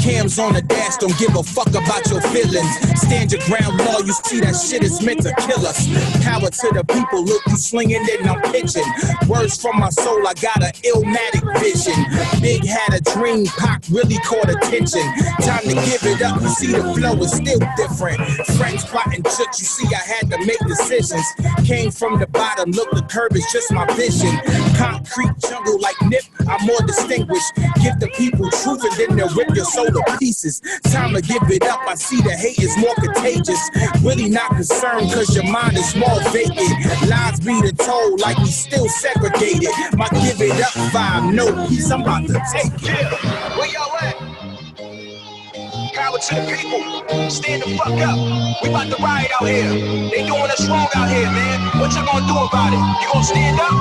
Cams on the dash, don't give a fuck about your feelings. Stand your ground, law, you see that shit is meant to kill us. Power to the people, look, you slinging it and I'm pitching. Words from my soul, I got an illmatic vision. Big had a dream, Pac really caught attention. Time to give it up, you see the flow is still different. Friends plotting shook, you see I had to make decisions. Came from the bottom, look, the curve is just my vision. Concrete jungle like Nip, I'm more distinguished. Give the people truth and then they'll rip your soul to pieces. Time to give it up, I see the hate is more contagious. Really not concerned cause your mind is more vacant. Lies being told like we still segregated. My give it up vibe, no peace, I'm about to take it. Yeah, where y'all at? Power to the people. Stand the fuck up. We about to riot out here. They doing us wrong out here, man. What you gonna do about it? You gonna stand up?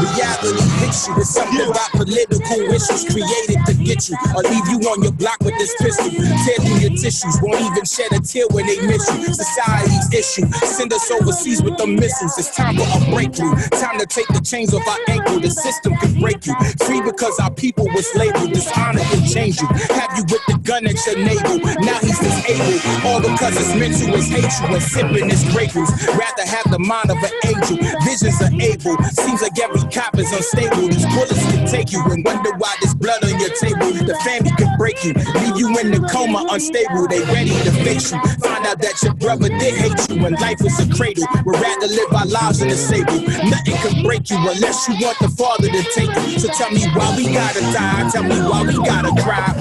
Reality hits you with something about political issues created to get you, or leave you on your block with this pistol. Tear through your tissues, won't even shed a tear when they miss you. Society's issue, send us overseas with the missiles. It's time for a breakthrough. Time to take the chains off our ankle. The system can break you. Free because our people was labeled. Dishonor can change you. Have you with the gun at your navel. Now he's disabled. All because it's meant to is hate you and sipping his grape juice. Rather have the mind of an angel. Visions are able. Seems like every cop is unstable. These bullets can take you and wonder why there's blood on your table. The family can break you. Leave you in the coma unstable. They ready to face you. Find out that your brother did hate you when life was a cradle. We'd rather live our lives in the stable. Nothing can break you unless you want the Father to take you. So tell me why we gotta die. Tell me why we gotta cry.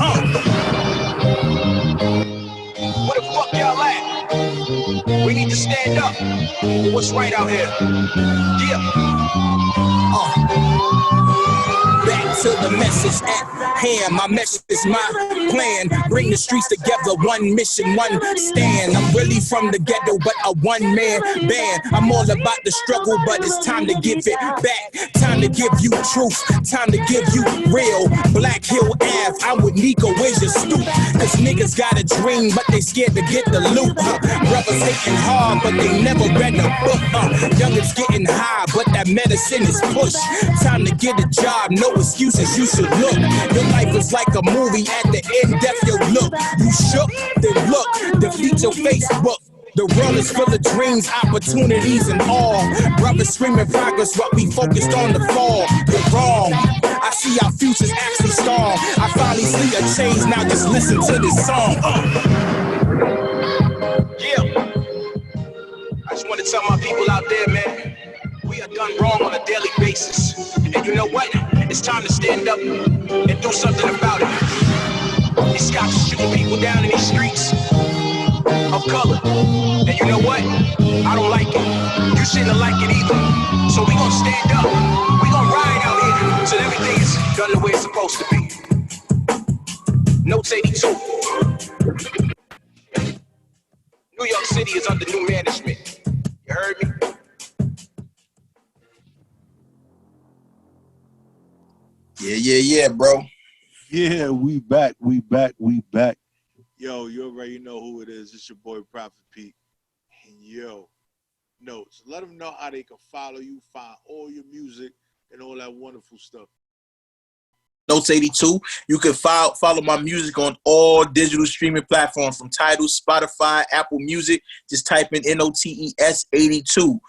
Where the fuck y'all at? We need to stand up for what's right out here. Yeah. Back to the message at hand. My message is my plan. Bring the streets together, one mission, one stand. I'm really from the ghetto, but a one-man band. I'm all about the struggle, but it's time to give it back. Time to give you truth. Time to give you real. Black Hill Ave, I'm with Nico, where's your stoop? Cause niggas got a dream, but they scared to get the loot. Brothers hating hard, but they never read a book. Youngins getting high, but that medicine is push. Time to get a job, no excuses, you should look. Your life is like a movie, at the end, death your look. You shook, then look, defeat your Facebook. The world is full of dreams, opportunities, and all. Brothers screaming progress, but we focused on the fall. You're wrong. I see our future's actually strong. I finally see a change, now just listen to this song. Yeah. I just want to tell my people out there, man, we are done wrong on a daily basis. And you know what? It's time to stand up and do something about it. These cops are shooting people down in these streets of color. And you know what? I don't like it. You shouldn't like it either. So we gonna stand up. We gonna ride out here till everything is done the way it's supposed to be. Notes 82. New York City is under new management. You heard me? Yeah, bro. Yeah, we back. Yo, you already know who it is. It's your boy Prophet Pete. And yo, Notes. Let them know how they can follow you, find all your music and all that wonderful stuff. Notes82. You can follow my music on all digital streaming platforms from Tidal, Spotify, Apple Music. Just type in NOTES82.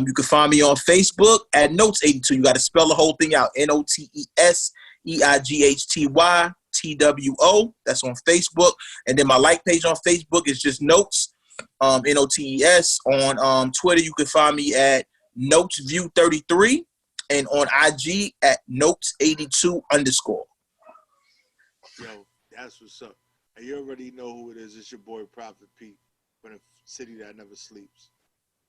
You can find me on Facebook at Notes82. You got to spell the whole thing out. NOTESEIGHTYTWO. That's on Facebook. And then my like page on Facebook is just Notes, NOTES. On Twitter, you can find me at NotesView33. And on IG at Notes82_. Yo, that's what's up. And you already know who it is. It's your boy Prophet Pete from the city that never sleeps.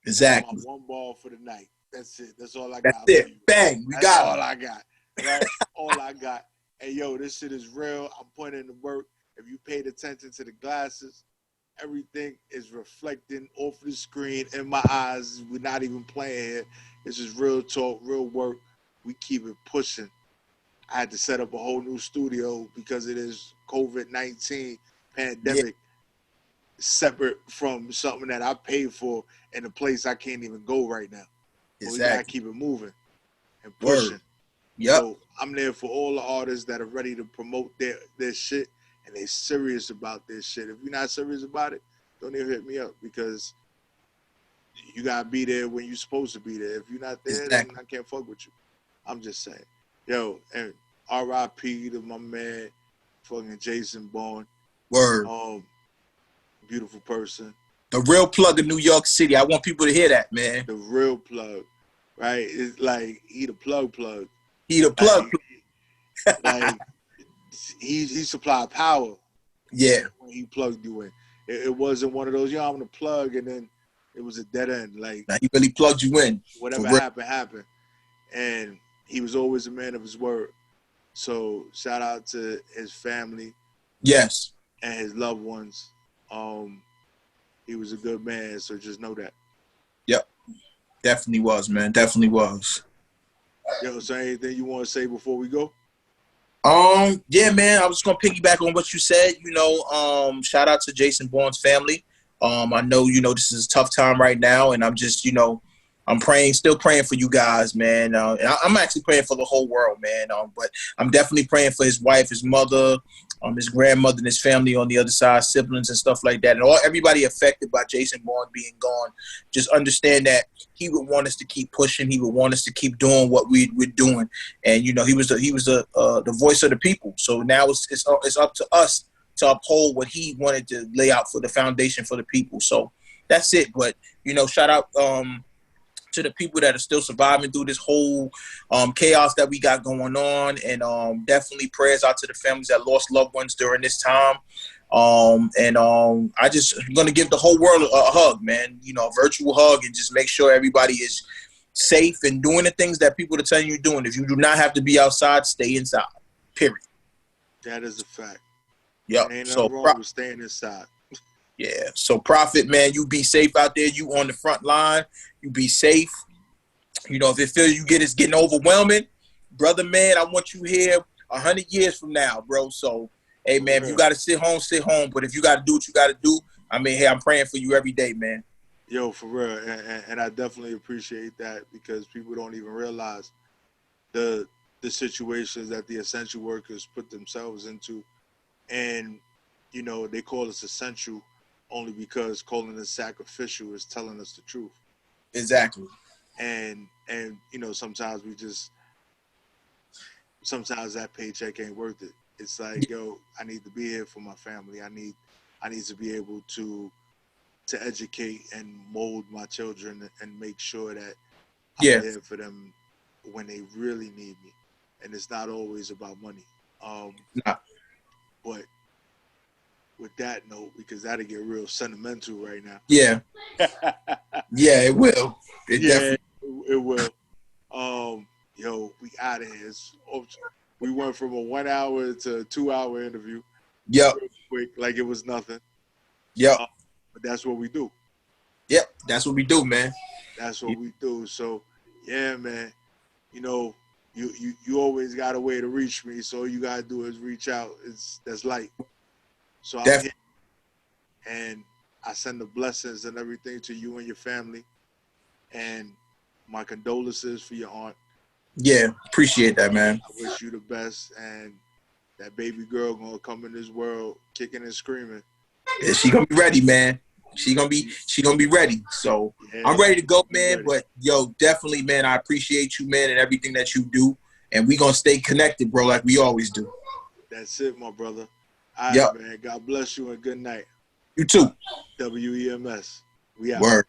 Exactly. My one ball for the night. That's it. That's all I got. That's it. Bang. That's got all I got. Right? All I got. Hey, yo, this shit is real. I'm putting in the work. If you paid attention to the glasses, everything is reflecting off the screen in my eyes. We're not even playing here. This is real talk, real work. We keep it pushing. I had to set up a whole new studio because it is COVID-19 pandemic, separate from something that I paid for in a place I can't even go right now. But we gotta keep it moving and pushing. Yep. So I'm there for all the artists that are ready to promote their shit and they serious about this shit. If you're not serious about it, don't even hit me up because you gotta be there when you're supposed to be there. If you're not there, then I can't fuck with you. I'm just saying. Yo, and R.I.P. to my man, fucking Jason Bourne. Word. Beautiful person. The real plug of New York City. I want people to hear that, man. The real plug, right? It's like he the plug. He the plug. Like he supplied power. Yeah. When he plugged you in. It wasn't one of those, I'm the plug, and then it was a dead end. Like he really plugged you in. Whatever happened. And he was always a man of his word. So shout out to his family. Yes. And his loved ones. He was a good man, so just know that. Yep. Definitely was, man. Definitely was. Yo, so anything you want to say before we go? Yeah, man, I was just gonna piggyback on what you said. Shout out to Jason Bourne's family. I know, this is a tough time right now, and I'm just, I'm still praying for you guys, man. And I'm actually praying for the whole world, man. But I'm definitely praying for his wife, his mother, his grandmother, and his family on the other side, siblings and stuff like that, and everybody affected by Jason Bourne being gone. Just understand that he would want us to keep pushing. He would want us to keep doing what we're doing. And he was the voice of the people. So now it's up to us to uphold what he wanted to lay out for the foundation for the people. So that's it. But shout out to the people that are still surviving through this whole chaos that we got going on, and definitely prayers out to the families that lost loved ones during this time. I'm gonna give the whole world a hug, man. A virtual hug, and just make sure everybody is safe and doing the things that people are telling you doing. If you do not have to be outside, stay inside. Period. That is a fact. Yeah. Ain't nothing wrong with staying inside. Yeah. So Prophet, man, you be safe out there. You on the front line. You be safe. If it feels it's getting overwhelming, brother, man, I want you here 100 years from now, bro. So, hey, man, if you got to sit home, sit home. But if you got to do what you got to do, hey, I'm praying for you every day, man. Yo, for real. And I definitely appreciate that, because people don't even realize the situations that the essential workers put themselves into. And, they call us essential only because calling us sacrificial is telling us the truth. Exactly. And sometimes that paycheck ain't worth it. It's like, yo, I need to be here for my family. I need to be able to educate and mold my children and make sure that I'm there for them when they really need me. And it's not always about money. But with that note, because that'll get real sentimental right now. Yeah. Yeah, it will. It will. Yo, we out of here. We went from a 1 hour to a 2 hour interview. Yep. Real quick, like it was nothing. Yep. But that's what we do. Yep. That's what we do, man. That's what we do. So, yeah, man. You always got a way to reach me. So all you gotta do is reach out. That's light. So I'm here, and I send the blessings and everything to you and your family, and my condolences for your aunt. Yeah, appreciate that, man. I wish you the best, and that baby girl gonna come in this world kicking and screaming. Yeah, she gonna be ready, man. She gonna be ready. So yeah, I'm ready to go, man. But yo, definitely, man, I appreciate you, man, and everything that you do. And we gonna stay connected, bro, like we always do. That's it, my brother. All right, man. God bless you and good night. You too. WEMS. We out. Word.